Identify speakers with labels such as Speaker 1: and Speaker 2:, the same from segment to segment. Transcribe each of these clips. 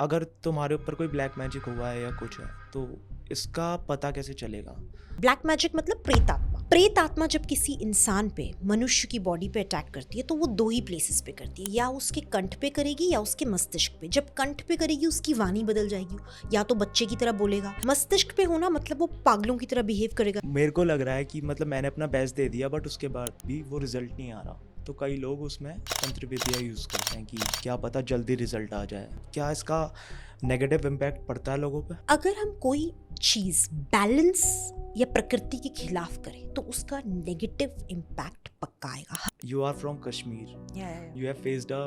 Speaker 1: अगर तुम्हारे ऊपर कोई ब्लैक मैजिक हुआ है या कुछ है तो इसका पता कैसे चलेगा?
Speaker 2: ब्लैक मैजिक मतलब प्रेत आत्मा। प्रेत आत्मा जब किसी इंसान पे, मनुष्य की बॉडी पे अटैक करती है तो वो दो ही प्लेसेस पे करती है, या उसके कंठ पे करेगी या उसके मस्तिष्क पे। जब कंठ पे करेगी उसकी वाणी बदल जाएगी, या तो बच्चे की तरह बोलेगा। मस्तिष्क पे होना मतलब वो पागलों की तरह बिहेव करेगा।
Speaker 1: मेरे को लग रहा है कि मतलब मैंने अपना बेस्ट दे दिया बट उसके बाद भी वो रिजल्ट नहीं आ रहा, तो कई लोग उसमें तंत्र विद्या यूज़ करते हैं कि क्या पता जल्दी रिजल्ट आ जाए। क्या इसका नेगेटिव इम्पैक्ट पड़ता है लोगों पे?
Speaker 2: अगर हम कोई चीज बैलेंस या प्रकृति के खिलाफ करें तो उसका नेगेटिव इम्पैक्ट पक्का आएगा।
Speaker 1: You are from Kashmir, you have faced a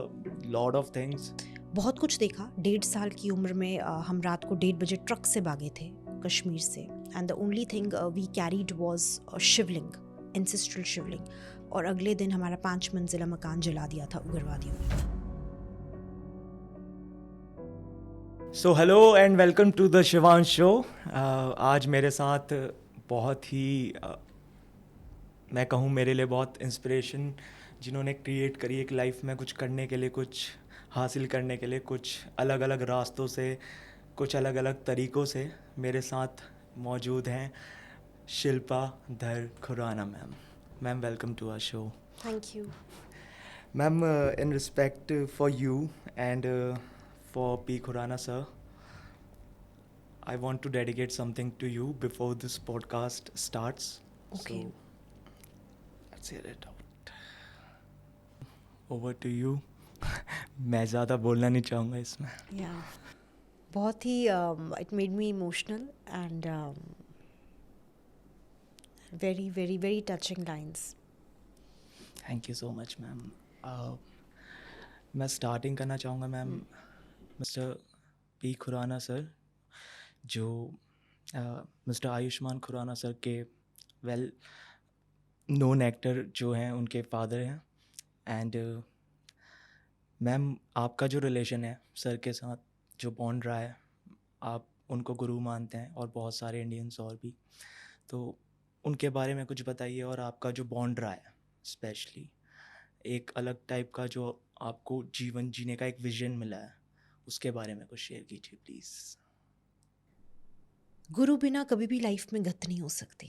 Speaker 1: lot of things.
Speaker 2: बहुत कुछ देखा। 1.5 साल की उम्र में हम रात को 1:30 बजे ट्रक से भागे थे कश्मीर से, and the only thing we carried was Shivling, ancestral Shivling. और अगले दिन हमारा 5 मंजिला मकान जला दिया था उग्रवादियों ने।
Speaker 1: So hello and welcome to the Shivansh show. आज मेरे साथ बहुत ही मैं कहूँ मेरे लिए बहुत इंस्पिरेशन जिन्होंने क्रिएट करी एक लाइफ में कुछ करने के लिए, कुछ हासिल करने के लिए, कुछ अलग अलग रास्तों से, कुछ अलग अलग तरीक़ों से मेरे साथ मौजूद हैं Shilpa Dhar Khurana ma'am. Ma'am welcome to our show.
Speaker 2: Thank you.
Speaker 1: Ma'am, in respect for you and for P. Khurana sir, I want to dedicate something to you before this podcast starts.
Speaker 2: Okay.
Speaker 1: So, let's hear it out. Over to you. मैं ज़्यादा बोलना नहीं चाहूँगा इसमें।
Speaker 2: या बहुत ही it made me emotional and very very very touching lines.
Speaker 1: Thank you so much ma'am. मैं स्टार्टिंग करना चाहूँगा ma'am mister P Khurana sir, जो मिस्टर आयुष्मान खुराना सर के वेल नोन एक्टर जो हैं उनके फादर हैं। एंड मैम, आपका जो रिलेशन है सर के साथ, जो बॉन्ड रहा है, आप उनको गुरु मानते हैं और बहुत सारे इंडियंस और भी, तो उनके बारे में कुछ बताइए। और आपका जो बॉन्ड रहा है स्पेशली एक अलग टाइप का जो आपको जीवन जीने का एक विजन मिला है, उसके बारे में कुछ शेयर कीजिए प्लीज़।
Speaker 2: गुरु बिना कभी भी लाइफ में गत नहीं हो सकती।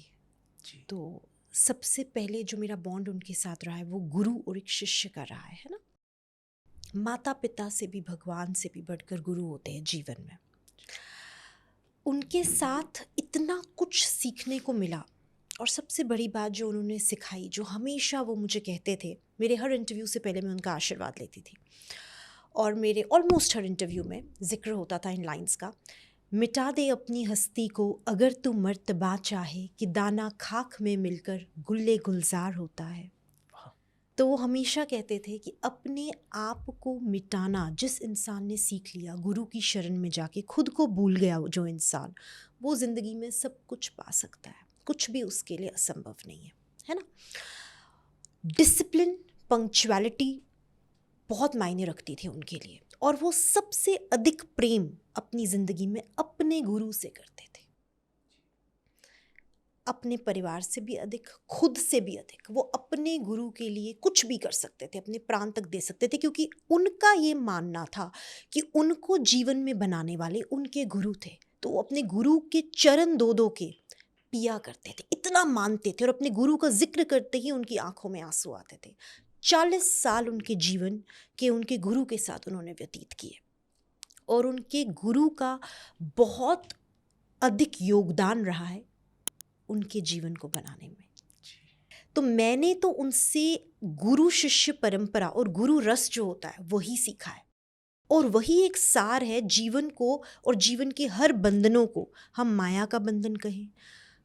Speaker 1: जी।
Speaker 2: तो सबसे पहले जो मेरा बॉन्ड उनके साथ रहा है वो गुरु और एक शिष्य का रहा है ना। माता पिता से भी, भगवान से भी बढ़कर गुरु होते हैं जीवन में। उनके साथ इतना कुछ सीखने को मिला, और सबसे बड़ी बात जो उन्होंने सिखाई, जो हमेशा वो मुझे कहते थे, मेरे हर इंटरव्यू से पहले मैं उनका आशीर्वाद लेती थी, और मेरे ऑलमोस्ट हर इंटरव्यू में जिक्र होता था इन लाइंस का। मिटा दे अपनी हस्ती को अगर तू मर्तबा चाहे, कि दाना खाक में मिलकर गुल्ले गुलजार होता है। तो वो हमेशा कहते थे कि अपने आप को मिटाना जिस इंसान ने सीख लिया, गुरु की शरण में जाके खुद को भूल गया जो इंसान, वो ज़िंदगी में सब कुछ पा सकता है। कुछ भी उसके लिए असंभव नहीं है ना। डिसिप्लिन, पंक्चुअलिटी बहुत मायने रखती थी उनके लिए, और वो सबसे अधिक प्रेम अपनी ज़िंदगी में अपने गुरु से करते थे। अपने परिवार से भी अधिक, खुद से भी अधिक। वो अपने गुरु के लिए कुछ भी कर सकते थे, अपने प्राण तक दे सकते थे, क्योंकि उनका ये मानना था कि उनको जीवन में बनाने वाले उनके गुरु थे। तो वो अपने गुरु के चरण दो दो के पिया करते थे, इतना मानते थे, और अपने गुरु का जिक्र करते ही उनकी आंखों में आंसू आते थे। 40 साल उनके जीवन के उनके गुरु के साथ उन्होंने व्यतीत किए, और उनके गुरु का बहुत अधिक योगदान रहा है उनके जीवन को बनाने में। तो मैंने तो उनसे गुरु शिष्य परंपरा और गुरु रस जो होता है वही सीखा है, और वही एक सार है जीवन को, और जीवन के हर बंधनों को, हम माया का बंधन कहें,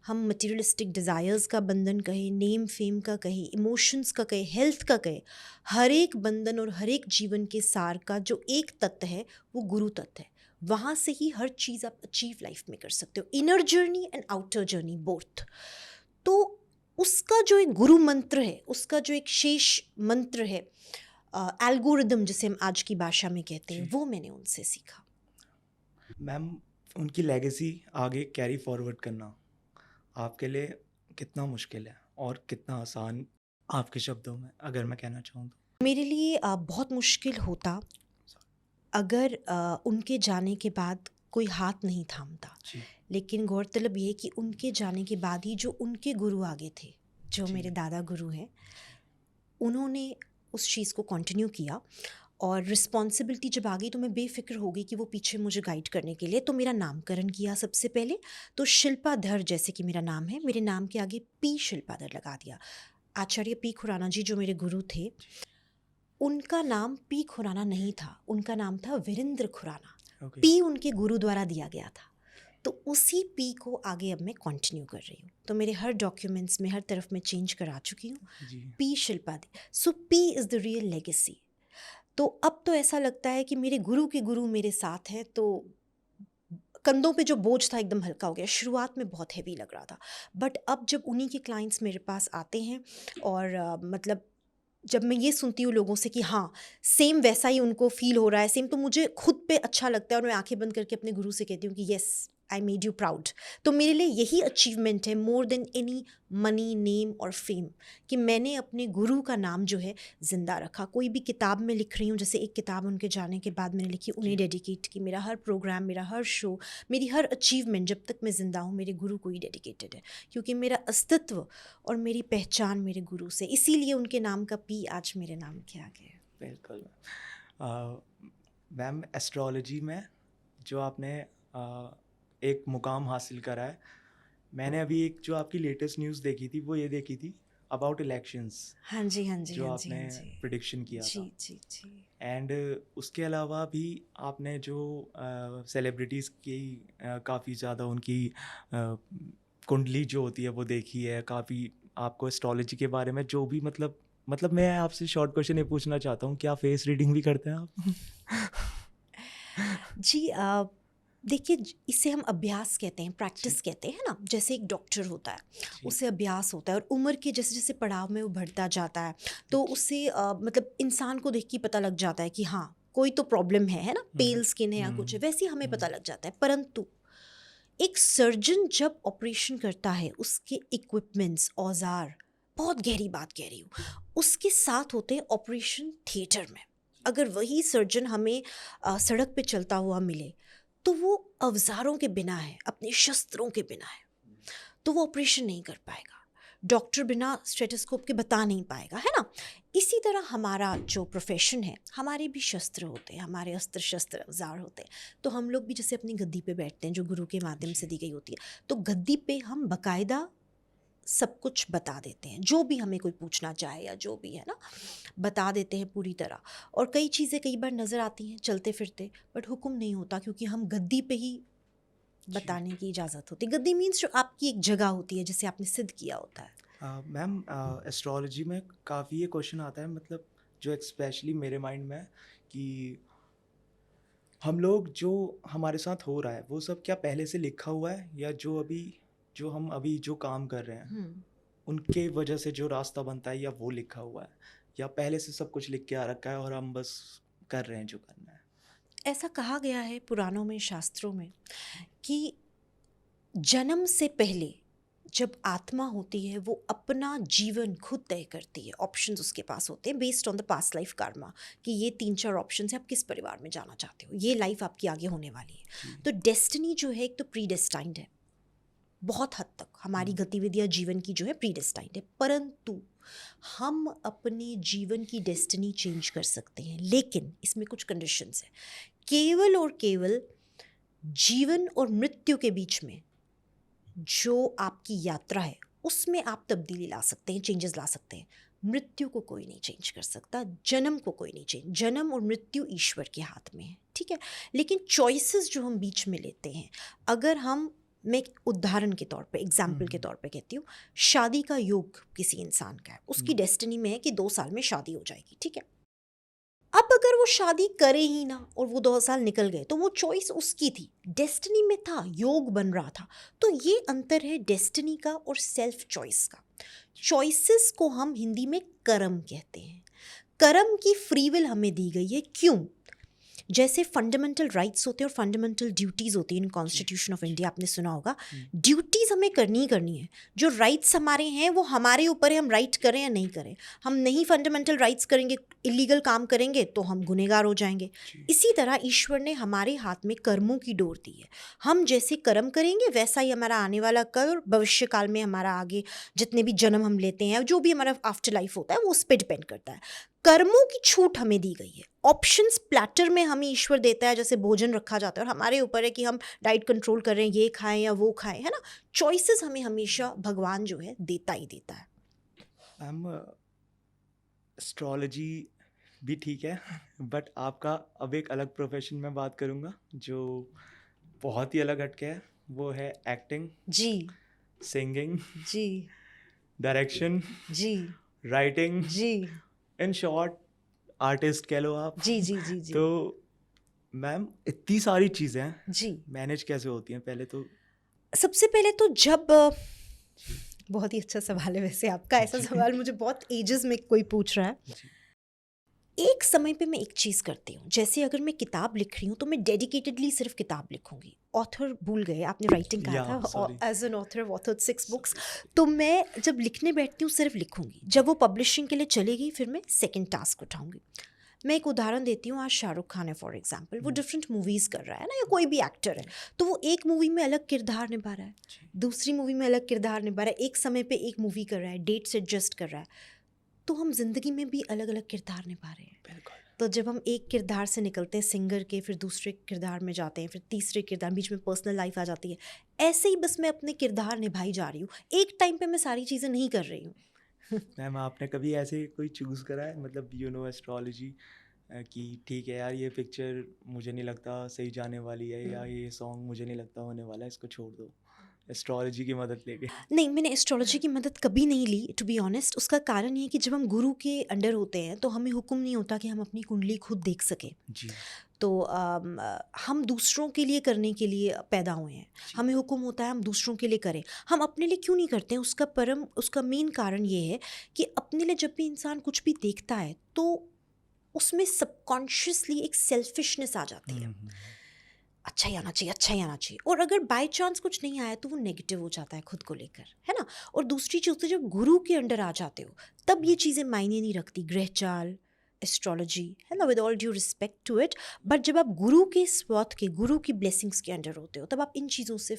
Speaker 2: हम मटेरियलिस्टिक डिज़ायर्स का बंधन कहें, नेम फेम का कहें, इमोशंस का कहें, हेल्थ का कहें, हर एक बंधन और हर एक जीवन के सार का जो एक तत्व है वो गुरु तत्व है। वहाँ से ही हर चीज़ आप अचीव लाइफ में कर सकते हो, inner journey and outer journey both. तो उसका जो एक गुरु मंत्र है, उसका जो एक शेष मंत्र है, एल्गोरिदम जिसे हम आज की भाषा में कहते हैं, वो मैंने उनसे सीखा।
Speaker 1: मैम, उनकी लेगेसी आगे कैरी फॉरवर्ड करना आपके लिए कितना मुश्किल है और कितना आसान, आपके शब्दों में अगर मैं कहना चाहूँ तो?
Speaker 2: मेरे लिए बहुत मुश्किल होता, अगर उनके जाने के बाद कोई हाथ नहीं थामता,
Speaker 1: जी
Speaker 2: लेकिन गौरतलब ये है कि उनके जाने के बाद ही जो उनके गुरु आगे थे, जो
Speaker 1: जी
Speaker 2: मेरे दादा गुरु हैं, उन्होंने उस चीज़ को कंटिन्यू किया। और रिस्पॉन्सिबिलिटी जब आ गई तो मैं बेफिक्र हो गई कि वो पीछे मुझे गाइड करने के लिए, तो मेरा नामकरण किया सबसे पहले। तो शिल्पाधर जैसे कि मेरा नाम है, मेरे नाम के आगे पी शिल्पाधर लगा दिया। आचार्य पी खुराना जी जो मेरे गुरु थे, उनका नाम पी खुराना नहीं था, उनका नाम था वीरेंद्र खुराना।
Speaker 1: ओके
Speaker 2: पी उनके गुरु द्वारा दिया गया था, तो उसी पी को आगे अब मैं कंटिन्यू कर रही हूँ। तो मेरे हर डॉक्यूमेंट्स में हर तरफ मैं चेंज करा चुकी हूँ।
Speaker 1: G
Speaker 2: P Shilpadhar, so P is the real legacy. तो अब तो ऐसा लगता है कि मेरे गुरु के गुरु मेरे साथ हैं, तो कंधों पे जो बोझ था एकदम हल्का हो गया। शुरुआत में बहुत हैवी लग रहा था, बट अब जब उन्हीं के क्लाइंट्स मेरे पास आते हैं और मतलब जब मैं ये सुनती हूँ लोगों से कि हाँ सेम वैसा ही उनको फील हो रहा है सेम, तो मुझे खुद पे अच्छा लगता है और मैं आंखें बंद करके अपने गुरु से कहती हूँ कि yes I made you proud. तो मेरे लिए यही अचीवमेंट है more than any money name और फेम, कि मैंने अपने गुरु का नाम जो है ज़िंदा रखा। कोई भी किताब में लिख रही हूँ, जैसे एक किताब उनके जाने के बाद मैंने लिखी, उन्हें
Speaker 1: जी
Speaker 2: डेडिकेट की। मेरा हर प्रोग्राम, मेरा हर शो, मेरी हर अचीवमेंट जब तक मैं ज़िंदा हूँ मेरे गुरु को ही डेडिकेटेड है, क्योंकि मेरा अस्तित्व और मेरी पहचान मेरे गुरु से, इसीलिए उनके नाम का पी आज मेरे नाम के आगे है।
Speaker 1: बिल्कुल मैम एस्ट्रोलॉजी में जो आपने एक मुकाम हासिल करा है, मैंने अभी एक जो आपकी लेटेस्ट न्यूज़ देखी थी वो ये देखी थी अबाउट इलेक्शंस
Speaker 2: हाँ जी, हाँ जी,
Speaker 1: जो
Speaker 2: हाँ जी,
Speaker 1: आपने
Speaker 2: हाँ जी।
Speaker 1: प्रिडिक्शन किया
Speaker 2: जी,
Speaker 1: था।
Speaker 2: जी, जी।
Speaker 1: एंड उसके अलावा भी आपने जो सेलिब्रिटीज़ की काफ़ी ज़्यादा उनकी कुंडली जो होती है वो देखी है, काफ़ी आपको एस्ट्रोलॉजी के बारे में जो भी मतलब मैं आपसे शॉर्ट क्वेश्चन ये पूछना चाहता हूँ, क्या फेस रीडिंग भी करते हैं आप?
Speaker 2: जी देखिए इसे हम अभ्यास कहते हैं,
Speaker 1: जी
Speaker 2: प्रैक्टिस कहते हैं ना। जैसे एक डॉक्टर होता है,
Speaker 1: जी
Speaker 2: उसे अभ्यास होता है और उम्र के जैसे जैसे पड़ाव में वो बढ़ता जाता है, तो उसे मतलब इंसान को देख के पता लग जाता है कि हाँ कोई तो प्रॉब्लम है ना, पेल स्किन है या कुछ है, वैसे ही हमें पता लग जाता है। परंतु एक सर्जन जब ऑपरेशन करता है, उसके इक्विपमेंट्स, औजार, बहुत गहरी बात कह रही हूँ, उसके साथ होते हैं ऑपरेशन थिएटर में। अगर वही सर्जन हमें सड़क पे चलता हुआ मिले, तो वो औजारों के बिना है, अपने शस्त्रों के बिना है, तो वो ऑपरेशन नहीं कर पाएगा। डॉक्टर बिना स्टेथोस्कोप के बता नहीं पाएगा, है ना। इसी तरह हमारा जो प्रोफेशन है, हमारे भी शस्त्र होते हैं, हमारे अस्त्र शस्त्र औजार होते हैं। तो हम लोग भी जैसे अपनी गद्दी पे बैठते हैं जो गुरु के माध्यम से दी गई होती है, तो गद्दी पे हम बकायदा सब कुछ बता देते हैं, जो भी हमें कोई पूछना चाहे या जो भी है ना, बता देते हैं पूरी तरह। और कई चीज़ें कई बार नज़र आती हैं चलते फिरते, बट हुक्म नहीं होता, क्योंकि हम गद्दी पे ही बताने की इजाज़त होती है। गद्दी मीन्स जो आपकी एक जगह होती है जिसे आपने सिद्ध किया होता है।
Speaker 1: मैम एस्ट्रोलॉजी में काफ़ी ये क्वेश्चन आता है, मतलब जो स्पेशली मेरे माइंड में है कि हम लोग जो हमारे साथ हो रहा है वो सब क्या पहले से लिखा हुआ है, या जो हम अभी जो काम कर रहे हैं
Speaker 2: हम्म
Speaker 1: उनके वजह से जो रास्ता बनता है, या वो लिखा हुआ है, या पहले से सब कुछ लिख के आ रखा है और हम बस कर रहे हैं जो करना है?
Speaker 2: ऐसा कहा गया है पुराणों में, शास्त्रों में, कि जन्म से पहले जब आत्मा होती है वो अपना जीवन खुद तय करती है। ऑप्शंस उसके पास होते हैं based on the past life Karma, कि ये 3-4 ऑप्शंस हैं, आप किस परिवार में जाना चाहते हो, ये लाइफ आपकी आगे होने वाली है।
Speaker 1: जी
Speaker 2: तो डेस्टिनी जो है एक तो प्रीडेस्टाइंड है, बहुत हद तक हमारी गतिविधियाँ जीवन की जो है प्रीडेस्टाइंड है, परंतु हम अपने जीवन की डेस्टिनी चेंज कर सकते हैं, लेकिन इसमें कुछ कंडीशंस हैं। केवल और केवल जीवन और मृत्यु के बीच में जो आपकी यात्रा है उसमें आप तब्दीली ला सकते हैं, चेंजेस ला सकते हैं। मृत्यु को कोई नहीं चेंज कर सकता, जन्म को कोई नहीं चेंज, जन्म और मृत्यु ईश्वर के हाथ में है, ठीक है। लेकिन चॉइसेस जो हम बीच में लेते हैं, अगर हम, मैं एक उदाहरण के तौर पे, एग्जाम्पल के तौर पे कहती हूँ, शादी का योग किसी इंसान का है, उसकी डेस्टिनी में है कि 2 साल में शादी हो जाएगी, ठीक है। अब अगर वो शादी करे ही ना और वो 2 साल निकल गए, तो वो चॉइस उसकी थी, डेस्टिनी में था, योग बन रहा था। तो ये अंतर है डेस्टिनी का और सेल्फ चॉइस का। चॉइसेस को हम हिंदी में कर्म कहते हैं। कर्म की फ्री विल हमें दी गई है, क्यों? जैसे फंडामेंटल राइट्स होते हैं और फंडामेंटल ड्यूटीज़ होती हैं इन कॉन्स्टिट्यूशन ऑफ इंडिया, आपने सुना होगा, ड्यूटीज़ हमें करनी ही करनी है। जो राइट्स हमारे हैं वो हमारे ऊपर है, हम राइट करें या नहीं करें। हम नहीं फंडामेंटल राइट्स करेंगे, इलीगल काम करेंगे तो हम गुनहगार हो जाएंगे। इसी तरह ईश्वर ने हमारे हाथ में कर्मों की डोर दी है। हम जैसे कर्म करेंगे वैसा ही हमारा आने वाला कल, भविष्य काल में हमारा आगे जितने भी जन्म हम लेते हैं, जो भी हमारा आफ्टर लाइफ होता है, वो उस पर डिपेंड करता है। कर्मों की छूट हमें दी गई है। ऑप्शंस प्लेटर में हमें ईश्वर देता है, जैसे भोजन रखा जाता है, और हमारे ऊपर है कि हम डाइट कंट्रोल कर रहे हैं, ये खाएं या वो खाएं, है ना। चॉइसेस हमें हमेशा भगवान जो है देता ही देता है।
Speaker 1: मैम एस्ट्रोलॉजी भी ठीक है बट आपका अब एक अलग प्रोफेशन में बात करूँगा जो बहुत ही अलग हटके है, वो है एक्टिंग,
Speaker 2: जी
Speaker 1: सिंगिंग,
Speaker 2: जी
Speaker 1: डायरेक्शन,
Speaker 2: जी
Speaker 1: राइटिंग,
Speaker 2: जी
Speaker 1: इन शॉर्ट आर्टिस्ट कह लो आप।
Speaker 2: जी जी जी जी
Speaker 1: तो मैम इतनी सारी चीज़ें हैं,
Speaker 2: जी।
Speaker 1: मैनेज कैसे होती हैं? पहले तो
Speaker 2: सबसे पहले तो जब बहुत ही अच्छा सवाल है वैसे आपका, ऐसा सवाल मुझे बहुत एजेस में कोई पूछ रहा है।
Speaker 1: जी
Speaker 2: एक समय पे मैं एक चीज़ करती हूँ, जैसे अगर मैं किताब लिख रही हूँ तो मैं डेडिकेटेडली सिर्फ किताब लिखूंगी। ऑथर भूल गए, आपने राइटिंग कहा
Speaker 1: या
Speaker 2: था,
Speaker 1: sorry
Speaker 2: as an author authored 6 books. तो मैं जब लिखने बैठती हूँ सिर्फ लिखूंगी, जब वो पब्लिशिंग के लिए चलेगी फिर मैं सेकंड टास्क उठाऊंगी। मैं एक उदाहरण देती हूँ, आज शाहरुख खान है फॉर एग्जांपल, वो डिफरेंट मूवीज़ कर रहा है ना, या कोई भी एक्टर है, तो वो एक मूवी में अलग किरदार निभा रहा है, दूसरी मूवी में अलग किरदार निभा रहा है, एक समय पे एक मूवी कर रहा है, डेट्स एडजस्ट कर रहा है। तो हम जिंदगी में भी अलग अलग किरदार निभा रहे हैं।
Speaker 1: बिल्कुल।
Speaker 2: तो जब हम एक किरदार से निकलते हैं सिंगर के, फिर दूसरे किरदार में जाते हैं, फिर तीसरे किरदार, बीच में पर्सनल लाइफ आ जाती है। ऐसे ही बस मैं अपने किरदार निभाई जा रही हूँ, एक टाइम पे मैं सारी चीज़ें नहीं कर रही हूँ।
Speaker 1: मैम आपने कभी ऐसे कोई चूज़ करा है, मतलब एस्ट्रोलॉजी कि ठीक है यार ये पिक्चर मुझे नहीं लगता सही जाने वाली है, या ये सॉन्ग मुझे नहीं लगता होने वाला है, इसको छोड़ दो, एस्ट्रोलॉजी की मदद लेके?
Speaker 2: नहीं, मैंने एस्ट्रोलॉजी की मदद कभी नहीं ली, टू बी ऑनेस्ट। उसका कारण ये है कि जब हम गुरु के अंडर होते हैं तो हमें हुक्म नहीं होता कि हम अपनी कुंडली खुद देख सकें।
Speaker 1: जी
Speaker 2: तो हम दूसरों के लिए करने के लिए पैदा हुए हैं,
Speaker 1: जी
Speaker 2: हमें हुक्म होता है हम दूसरों के लिए करें, हम अपने लिए क्यों नहीं करते हैं। उसका मेन कारण ये है कि अपने लिए जब भी इंसान कुछ भी देखता है तो उसमें सबकॉन्शियसली एक सेल्फिशनेस आ जाती है, अच्छा ही आना चाहिए, अच्छा ही आना चाहिए। और अगर बाय चांस कुछ नहीं आया तो वो नेगेटिव हो जाता है खुद को लेकर, है ना। और दूसरी चीज़, तो जब गुरु के अंडर आ जाते हो तब ये चीज़ें मायने नहीं रखती, ग्रह चाल, एस्ट्रोलॉजी, है ना, with all due respect to it. But जब आप गुरु के स्वत के, गुरु की ब्लेसिंग्स के अंडर होते हो, तब आप इन चीज़ों से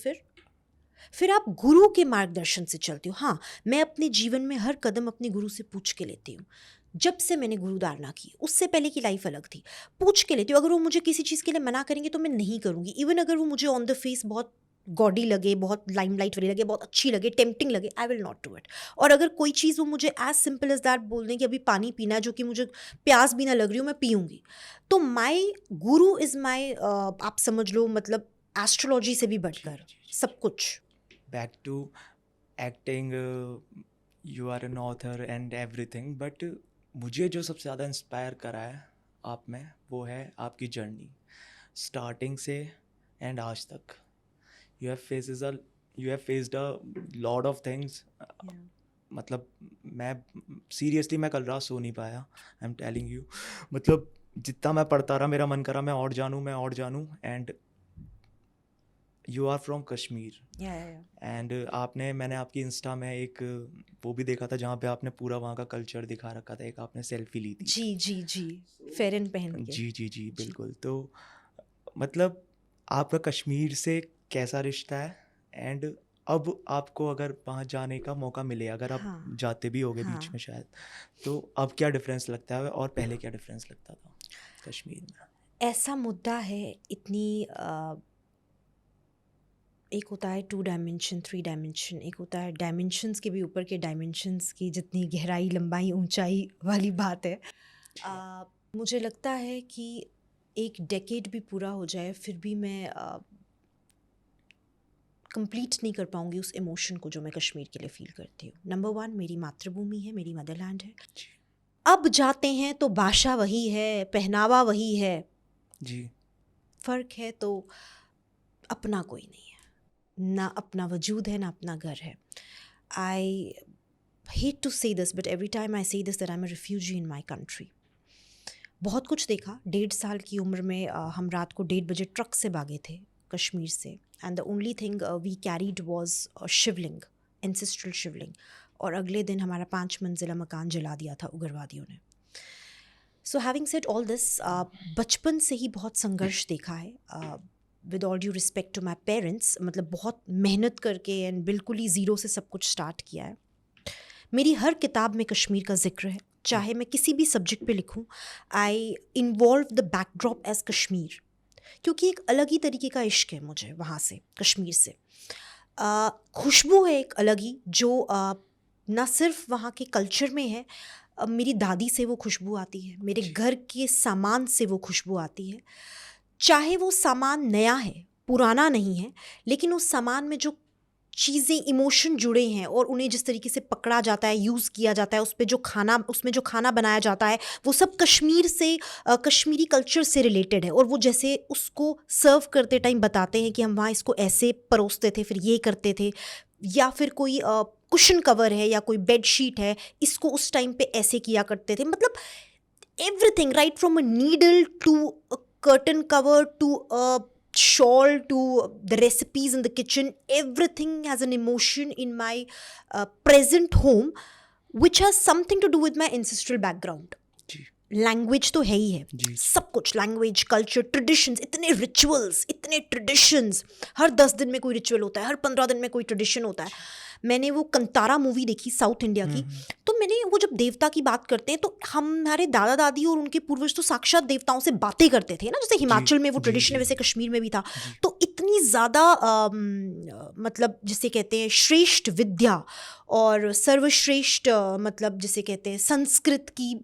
Speaker 2: फिर आप गुरु के मार्गदर्शन से चलती हो। हाँ, मैं अपने जीवन में हर कदम अपने गुरु से पूछ के लेती हूँ। जब से मैंने गुरु धारणा की, उससे पहले की लाइफ अलग थी, पूछ के लेती हूँ। अगर वो मुझे किसी चीज़ के लिए मना करेंगे तो मैं नहीं करूँगी, इवन अगर वो मुझे ऑन द फेस बहुत गॉडी लगे, बहुत लाइमलाइट वाली लगे, बहुत अच्छी लगे, टेम्पटिंग लगे, I will not do it. और अगर कोई चीज़ वो मुझे एज सिंपल एज दैट बोल दें कि अभी पानी पीना है, जो कि मुझे प्यास भी ना लग रही हो, मैं पीऊँगी। तो माई गुरु इज़ माई, आप समझ लो, मतलब एस्ट्रोलॉजी से भी बढ़कर सब कुछ।
Speaker 1: Back to acting, you are an author and everything, but मुझे जो सबसे ज़्यादा इंस्पायर करा है आप में, वो है आपकी जर्नी स्टार्टिंग से एंड आज तक। You have faced a lot of things. मतलब मैं सीरियसली मैं कल रात सो नहीं पाया, आई एम टेलिंग यू। मतलब जितना मैं पढ़ता रहा मेरा मन करा मैं और जानूँ। And you are from Kashmir and मैंने आपकी इंस्टा में एक वो भी देखा था जहाँ पे आपने पूरा वहाँ का कल्चर दिखा रखा था, एक आपने सेल्फी ली थी।
Speaker 2: जी जी जी, फेरन पहन के।
Speaker 1: जी जी जी बिल्कुल। तो मतलब आपका कश्मीर से कैसा रिश्ता है, एंड अब आपको अगर वहाँ जाने का मौका मिले, अगर आप
Speaker 2: हाँ
Speaker 1: जाते भी होगे बीच
Speaker 2: हाँ।
Speaker 1: में शायद, तो अब क्या डिफरेंस लगता है और पहले क्या डिफरेंस लगता था कश्मीर में?
Speaker 2: ऐसा मुद्दा है, इतनी एक होता है 2 डायमेंशन, 3 डायमेंशन, एक होता है डायमेंशंस के भी ऊपर के डायमेंशंस की जितनी गहराई, लंबाई, ऊंचाई वाली बात है। मुझे लगता है कि एक डेकेड भी पूरा हो जाए फिर भी मैं कंप्लीट नहीं कर पाऊंगी उस इमोशन को जो मैं कश्मीर के लिए फील करती हूँ। नंबर 1 मेरी मातृभूमि है, मेरी मदरलैंड है।
Speaker 1: जी
Speaker 2: अब जाते हैं तो भाषा वही है, पहनावा वही है,
Speaker 1: जी
Speaker 2: फ़र्क है तो अपना कोई नहीं है, ना अपना वजूद है, ना अपना घर है। I hate to say this, but every time I say this, that I'm a refugee in my country. बहुत कुछ देखा। 1.5 साल की उम्र में हम रात को 1:30 बजे ट्रक से भागे थे कश्मीर से, and the only thing we carried was Shivling, ancestral Shivling, और अगले दिन हमारा 5 मंजिला मकान जला दिया था उग्रवादियों ने। So having said all this, बचपन से ही बहुत संघर्ष देखा है। With all due respect to my parents, मतलब बहुत मेहनत करके एंड बिल्कुल ही ज़ीरो से सब कुछ स्टार्ट किया है। मेरी हर किताब में कश्मीर का जिक्र है, चाहे मैं किसी भी सब्जेक्ट पे लिखूं, I involve the backdrop as Kashmir, क्योंकि एक अलग ही तरीके का इश्क है मुझे वहाँ से, कश्मीर से। खुशबू है एक अलग ही, जो ना सिर्फ वहाँ के कल्चर में है, मेरी दादी से वो खुशबू आती है, मेरे घर के सामान से वो खुशबू आती है। चाहे वो सामान नया है, पुराना नहीं है, लेकिन उस सामान में जो चीज़ें, इमोशन जुड़े हैं और उन्हें जिस तरीके से पकड़ा जाता है, यूज़ किया जाता है, उसमें जो खाना बनाया जाता है, वो सब कश्मीर से, कश्मीरी कल्चर से रिलेटेड है। और वो जैसे उसको सर्व करते टाइम बताते हैं कि हम वहाँ इसको ऐसे परोसते थे, फिर ये करते थे, या फिर कोई कुशन कवर है या कोई बेड शीट है, इसको उस टाइम पे ऐसे किया करते थे। मतलब everything, right from a needle to a curtain cover to a shawl to the recipes in the kitchen, everything has an emotion in my present home which has something to do with my ancestral background.
Speaker 1: जी
Speaker 2: language तो है ही है,
Speaker 1: जी
Speaker 2: सब कुछ, language, culture, traditions, इतने rituals, इतने ट्रेडिशंस। हर 10 दिन में कोई रिचुअल होता है, हर 15 दिन में कोई ट्रेडिशन होता है। मैंने वो कंतारा मूवी देखी साउथ इंडिया की, तो मैंने वो, जब देवता की बात करते हैं तो हमारे दादा दादी और उनके पूर्वज तो साक्षात देवताओं से बातें करते थे ना, जैसे हिमाचल में वो
Speaker 1: जी
Speaker 2: ट्रेडिशन है,
Speaker 1: जी
Speaker 2: वैसे कश्मीर में भी था।
Speaker 1: जी
Speaker 2: तो इतनी ज़्यादा मतलब जिसे कहते हैं श्रेष्ठ विद्या और सर्वश्रेष्ठ मतलब जिसे कहते हैं संस्कृत की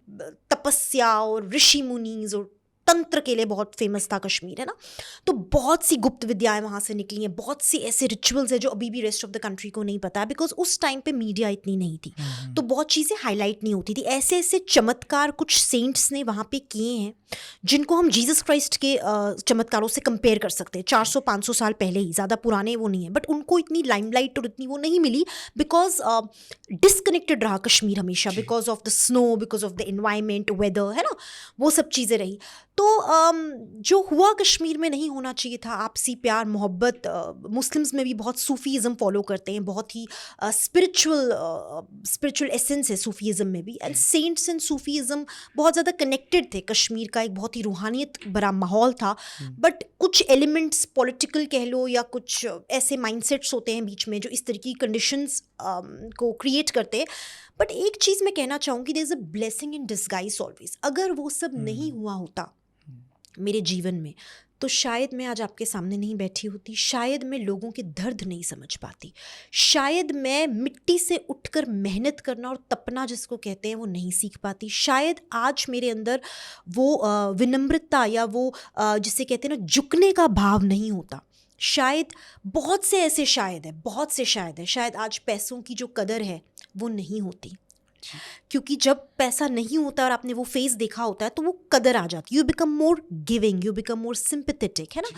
Speaker 2: तपस्या, और ऋषि मुनीज और तंत्र के लिए बहुत फेमस था कश्मीर, है ना। तो बहुत सी गुप्त विद्याएं वहाँ से निकली हैं, बहुत सी ऐसे रिचुअल्स हैं जो अभी भी रेस्ट ऑफ द कंट्री को नहीं पता है, बिकॉज उस टाइम पे मीडिया इतनी नहीं थी, तो बहुत चीज़ें हाईलाइट नहीं होती थी। ऐसे ऐसे चमत्कार कुछ सेंट्स ने वहाँ पे किए हैं जिनको हम जीसस क्राइस्ट के चमत्कारों से कंपेयर कर सकते हैं, 400-500 साल पहले ही, ज़्यादा पुराने वो नहीं है, बट उनको इतनी लाइमलाइट और इतनी वो नहीं मिली, बिकॉज डिसकनेक्टेड रहा कश्मीर हमेशा, because of the snow, because of the environment, weather, है ना, वो सब चीज़ें रही। तो जो हुआ कश्मीर में नहीं होना चाहिए था, आपसी प्यार मोहब्बत। मुस्लिम्स में भी बहुत सूफीज़म फॉलो करते हैं, बहुत ही स्पिरिचुअल एसेंस है सूफीज़म में भी, एंड सेंट्स एंड सूफीज़म बहुत ज़्यादा कनेक्टेड थे। कश्मीर का एक बहुत ही रूहानियत भरा माहौल था, बट कुछ एलिमेंट्स पॉलिटिकल कह लो या कुछ ऐसे माइंडसेट्स होते हैं बीच में जो इस तरह की कंडीशंस को क्रिएट करते हैं। बट एक चीज़ मैं कहना चाहूँगी, there is a blessing in disguise always. अगर वो सब नहीं हुआ होता मेरे जीवन में, तो शायद मैं आज आपके सामने नहीं बैठी होती, शायद मैं लोगों के दर्द नहीं समझ पाती, शायद मैं मिट्टी से उठकर मेहनत करना और तपना जिसको कहते हैं वो नहीं सीख पाती, शायद आज मेरे अंदर वो विनम्रता या वो जिसे कहते हैं ना झुकने का भाव नहीं होता। शायद बहुत से ऐसे शायद आज पैसों की जो कदर है वो नहीं होती, क्योंकि जब पैसा नहीं होता और आपने वो फेस देखा होता है तो वो कदर आ जाती है। You become more giving, you become more sympathetic, है ना।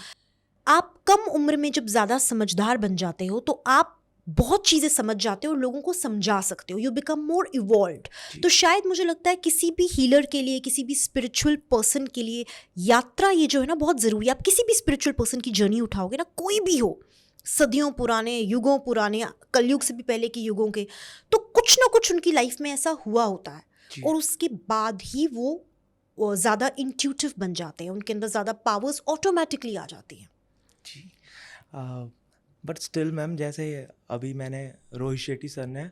Speaker 2: आप कम उम्र में जब ज़्यादा समझदार बन जाते हो तो आप बहुत चीज़ें समझ जाते हो और लोगों को समझा सकते हो, यू बिकम मोर इवॉल्व्ड। तो शायद मुझे लगता है किसी भी हीलर के लिए, किसी भी स्पिरिचुअल पर्सन के लिए यात्रा ये जो है ना बहुत ज़रूरी है। आप किसी भी स्पिरिचुअल पर्सन की जर्नी उठाओगे ना, कोई भी हो, सदियों पुराने, युगों पुराने, कलयुग से भी पहले के युगों के, तो कुछ ना कुछ उनकी लाइफ में ऐसा हुआ होता है और उसके बाद ही वो ज़्यादा इंट्यूटिव बन जाते हैं, उनके अंदर ज़्यादा पावर्स ऑटोमेटिकली आ जाती हैं।
Speaker 1: जी बट स्टिल मैम, जैसे अभी मैंने रोहित शेट्टी सर ने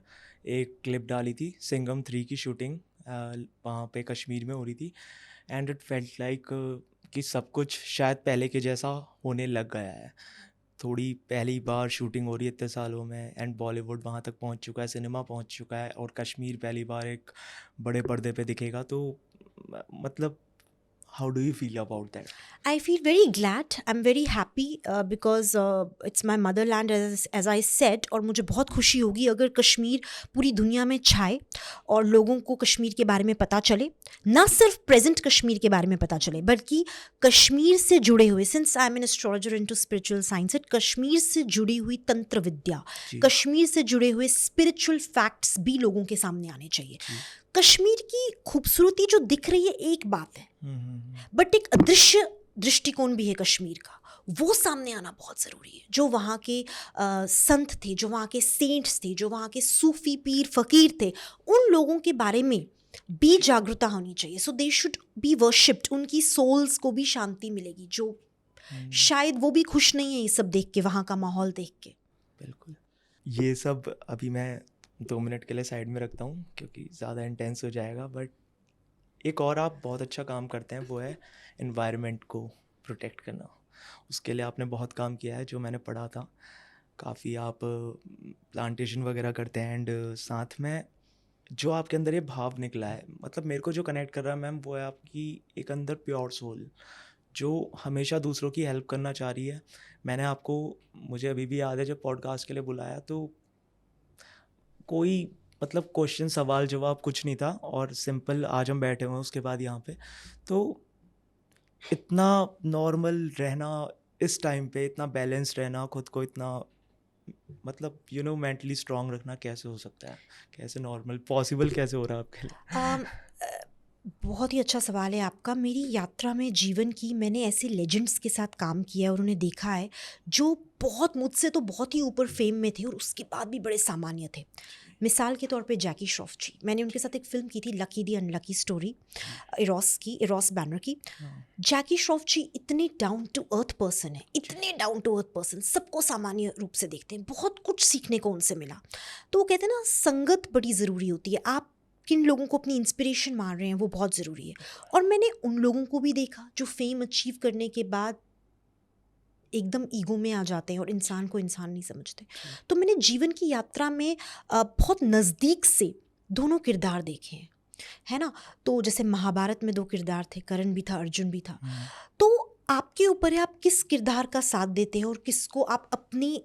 Speaker 1: एक क्लिप डाली थी, सिंघम 3 की शूटिंग वहाँ पे कश्मीर में हो रही थी, एंड इट फेल्ट लाइक कि सब कुछ शायद पहले के जैसा होने लग गया है। थोड़ी पहली बार शूटिंग हो रही है इतने सालों में, एंड बॉलीवुड वहाँ तक पहुँच चुका है, सिनेमा पहुँच चुका है, और कश्मीर पहली बार एक बड़े पर्दे पे दिखेगा। तो मतलब how do you feel about that?
Speaker 2: I feel very glad, I'm very happy because it's my motherland as I said, और मुझे बहुत खुशी होगी अगर कश्मीर पूरी दुनिया में छाए और लोगों को कश्मीर के बारे में पता चले, ना सिर्फ प्रेजेंट कश्मीर के बारे में पता चले, बल्कि कश्मीर से जुड़े हुए, since I am an astrologer into spiritual science, Kashmir से जुड़ी हुई तंत्र विद्या, कश्मीर से जुड़े हुए स्पिरिचुअल फैक्ट्स भी लोगों के सामने आने चाहिए। कश्मीर की खूबसूरती जो दिख रही है एक बात है, बट एक अदृश्य दृष्टिकोण भी है कश्मीर का, वो सामने आना बहुत ज़रूरी है। जो वहाँ के संत थे, जो वहाँ के सेंट्स थे, जो वहाँ के सूफी पीर फकीर थे, उन लोगों के बारे में भी जागरूकता होनी चाहिए। सो दे शुड बी वर्शिप्ड, उनकी सोल्स को भी शांति मिलेगी, जो शायद वो भी खुश नहीं है ये सब देख के, वहाँ का माहौल देख के।
Speaker 1: बिल्कुल। ये सब अभी मैं 2 मिनट के लिए साइड में रखता हूँ क्योंकि ज़्यादा इंटेंस हो जाएगा, बट एक और आप बहुत अच्छा काम करते हैं, वो है एनवायरनमेंट को प्रोटेक्ट करना। उसके लिए आपने बहुत काम किया है, जो मैंने पढ़ा था। काफ़ी आप प्लांटेशन वगैरह करते हैं, एंड साथ में जो आपके अंदर ये भाव निकला है, मतलब मेरे को जो कनेक्ट कर रहा है मैम, वो है आपकी एक अंदर प्योर सोल जो हमेशा दूसरों की हेल्प करना चाह रही है। मैंने आपको, मुझे अभी भी याद है, जब पॉडकास्ट के लिए बुलाया तो कोई मतलब क्वेश्चन सवाल जवाब कुछ नहीं था, और सिंपल आज हम बैठे हुए हैं उसके बाद यहाँ पे। तो इतना नॉर्मल रहना इस टाइम पे, इतना बैलेंस रहना, खुद को इतना मतलब मेंटली स्ट्रांग रखना कैसे हो सकता है? कैसे नॉर्मल पॉसिबल कैसे हो रहा है आपके लिए?
Speaker 2: बहुत ही अच्छा सवाल है आपका। मेरी यात्रा में जीवन की मैंने ऐसे लेजेंड्स के साथ काम किया और उन्हें देखा है जो बहुत मुझसे तो बहुत ही ऊपर फेम में थे और उसके बाद भी बड़े सामान्य थे। मिसाल के तौर पे जैकी श्रॉफ जी, मैंने उनके साथ एक फ़िल्म की थी लकी दी अनलकी स्टोरी, इरोस बैनर की। जैकी श्रॉफ जी इतने डाउन टू अर्थ पर्सन है, इतने डाउन टू अर्थ पर्सन, सबको सामान्य रूप से देखते हैं। बहुत कुछ सीखने को उनसे मिला। तो वो कहते हैं ना, संगत बड़ी ज़रूरी होती है। आप किन लोगों को अपनी इंस्पिरेशन मान रहे हैं वो बहुत ज़रूरी है। और मैंने उन लोगों को भी देखा जो फेम अचीव करने के बाद एकदम ईगो में आ जाते हैं और इंसान को इंसान नहीं समझते। तो मैंने जीवन की यात्रा में बहुत नज़दीक से दोनों किरदार देखे हैं, है ना। तो जैसे महाभारत में 2 किरदार थे, कर्ण भी था, अर्जुन भी था। तो आपके ऊपर है आप किस किरदार का साथ देते हैं और किसको आप अपनी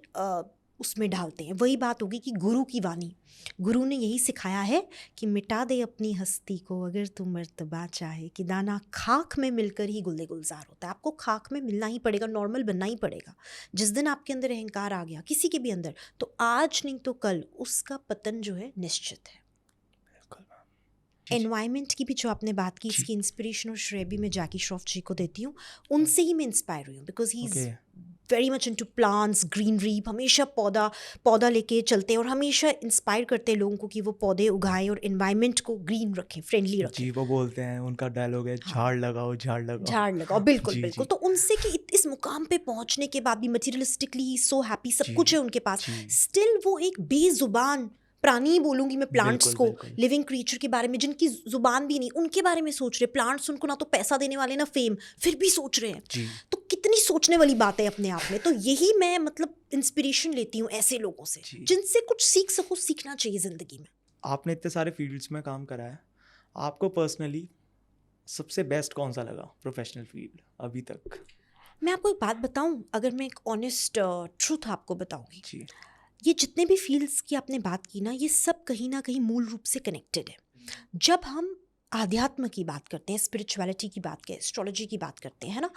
Speaker 2: उसमें ढालते हैं। वही बात होगी कि गुरु की वाणी, गुरु ने यही सिखाया है कि मिटा दे अपनी हस्ती को अगर तू मर्तबा चाहे, कि दाना खाक में मिलकर ही गुले गुलजार होता है। आपको खाक में मिलना ही पड़ेगा, नॉर्मल बनना ही पड़ेगा। जिस दिन आपके अंदर अहंकार आ गया किसी के भी अंदर, तो आज नहीं तो कल उसका पतन जो है निश्चित है। एनवायरनमेंट की भी जो आपने बात की, इसकी इंस्पिरेशन और श्रेय भी मैं जैकी श्रॉफ जी को देती हूँ। उनसे ही मैं इंस्पायर हुई हूँ, because he is very much into plants, greenery. हमेशा पौधा लेके चलते हैं और हमेशा इंस्पायर करते हैं लोगों को कि वो पौधे उगाएं और एनवायरनमेंट को ग्रीन रखें, फ्रेंडली रखें।
Speaker 1: जी, वो बोलते हैं, उनका डायलॉग है, झाड़ लगाओ, झाड़ लगाओ,
Speaker 2: झाड़ लगाओ। बिल्कुल बिल्कुल। तो उनसे कि इस मुकाम पे पहुंचने के बाद भी मटीरियलिस्टिकली ही सो हैप्पी, सब कुछ है उनके पास, स्टिल वो एक बेजुबान प्राणी बोलूंगी मैं प्लांट्स को, लिविंग क्रीचर के बारे में जिनकी जुबान भी नहीं, उनके बारे में सोच रहे। प्लांट्स उनको ना तो पैसा देने वाले ना फेम, फिर भी सोच रहे हैं। तो कितनी सोचने वाली बात है अपने आप में। तो यही मैं मतलब इंस्पिरेशन लेती हूँ ऐसे लोगों से, जिनसे कुछ सीख सको, सीखना चाहिए ज़िंदगी में।
Speaker 1: आपने इतने सारे फील्ड्स में काम करा है, आपको पर्सनली सबसे बेस्ट कौन सा लगा प्रोफेशनल फील्ड अभी तक?
Speaker 2: मैं आपको एक बात बताऊं, अगर मैं एक ऑनेस्ट ट्रूथ आपको बताऊंगी, ये जितने भी फील्ड्स की आपने बात की ना, ये सब कहीं ना कहीं मूल रूप से कनेक्टेड है। जब हम आध्यात्म की बात करते हैं, स्पिरिचुअलिटी की बात करते हैं, एस्ट्रोलॉजी की बात करते हैं, है ना,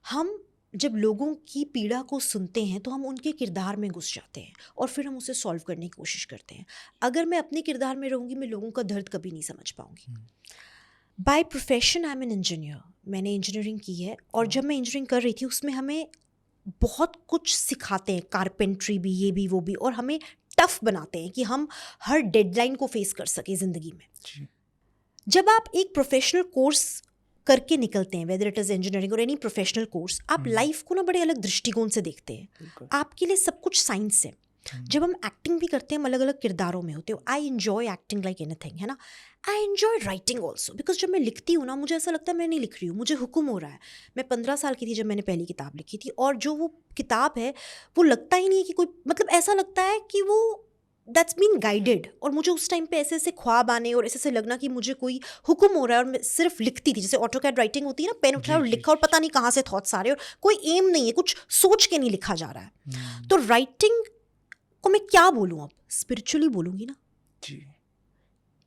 Speaker 2: हम जब लोगों की पीड़ा को सुनते हैं तो हम उनके किरदार में घुस जाते हैं और फिर हम उसे सॉल्व करने की कोशिश करते हैं। अगर मैं अपने किरदार में रहूँगी, मैं लोगों का दर्द कभी नहीं समझ पाऊँगी। By profession I am an engineer, मैंने इंजीनियरिंग की है, और जब मैं इंजीनियरिंग कर रही थी उसमें हमें बहुत कुछ सिखाते हैं, कारपेंट्री भी, ये भी वो भी, और हमें टफ बनाते हैं कि हम हर डेडलाइन को फेस कर सके ज़िंदगी में। जब आप एक प्रोफेशनल कोर्स करके निकलते हैं, वेदर इट इज़ इंजीनियरिंग और एनी प्रोफेशनल कोर्स, आप लाइफ को ना बड़े अलग दृष्टिकोण से देखते हैं। आपके लिए सब कुछ साइंस है। जब हम एक्टिंग भी करते हैं, हम अलग अलग किरदारों में होते हो। I enjoy acting like anything, है ना। I enjoy writing also, because जब मैं लिखती हूँ ना, मुझे ऐसा लगता है मैं नहीं लिख रही हूँ, मुझे हुक्म हो रहा है। मैं 15 साल की थी जब मैंने पहली किताब लिखी थी, और जो वो किताब है वो लगता ही नहीं है कि कोई, मतलब ऐसा लगता है कि वो दैट्स बीन गाइडेड। और मुझे उस टाइम पे ऐसे ऐसे ख्वाब आने और ऐसे ऐसे लगना कि मुझे कोई हुक्म हो रहा है, और मैं सिर्फ लिखती थी। जैसे ऑटोकैड राइटिंग होती है ना, पेन उठाया और लिखा, और पता नहीं कहाँ से थॉट्स आ रहे हैं, और कोई एम नहीं है, कुछ सोच के नहीं लिखा जा रहा है। तो राइटिंग को मैं क्या बोलूँ, अब स्पिरिचुअली बोलूँगी ना जी।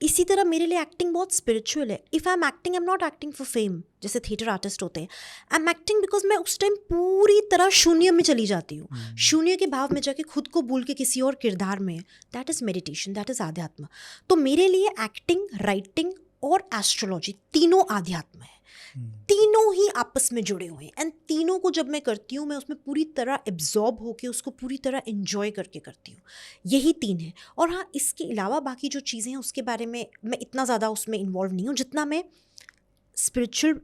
Speaker 2: इसी तरह मेरे लिए एक्टिंग बहुत स्पिरिचुअल है. If I am acting, I am not acting for fame, जैसे थिएटर आर्टिस्ट होते हैं. आई एम एक्टिंग बिकॉज मैं उस टाइम पूरी तरह शून्य में चली जाती हूँ. शून्य के भाव में जाके खुद को भूल के किसी और किरदार में. That is meditation, that is आध्यात्म. तो मेरे लिए एक्टिंग, राइटिंग और एस्ट्रोलॉजी तीनों आध्यात्म है. तीनों ही आपस में जुड़े हुए हैं. एंड तीनों को जब मैं करती हूँ, मैं उसमें पूरी तरह एब्जॉर्ब होके उसको पूरी तरह एंजॉय करके करती हूँ. यही तीन है. और हाँ, इसके अलावा बाकी जो चीज़ें हैं उसके बारे में मैं इतना ज़्यादा उसमें इन्वॉल्व नहीं हूँ जितना मैं स्पिरिचुअल,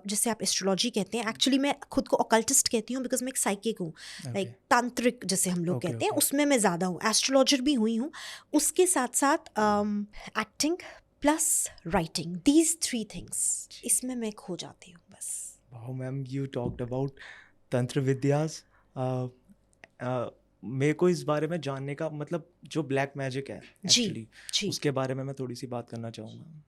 Speaker 2: जैसे आप एस्ट्रोलॉजी कहते हैं, एक्चुअली मैं खुद को ऑकल्टिस्ट कहती हूँ बिकॉज मैं एक साइकिक हूँ. लाइक तांत्रिक जैसे हम लोग
Speaker 1: ओके
Speaker 2: कहते हैं,
Speaker 1: ओके
Speaker 2: उसमें मैं ज़्यादा हूँ. एस्ट्रोलॉजर भी हुई हूँ. उसके साथ साथ acting plus writing, these 3 things, इसमें मैं खो जाती हूँ बस.
Speaker 1: Wow ma'am, you talked about तंत्र विद्यास. मेरे को इस बारे में जानने का मतलब जो ब्लैक मैजिक है
Speaker 2: जी
Speaker 1: एक्चुअली,
Speaker 2: जी
Speaker 1: उसके बारे में मैं थोड़ी सी बात करना चाहूँगा.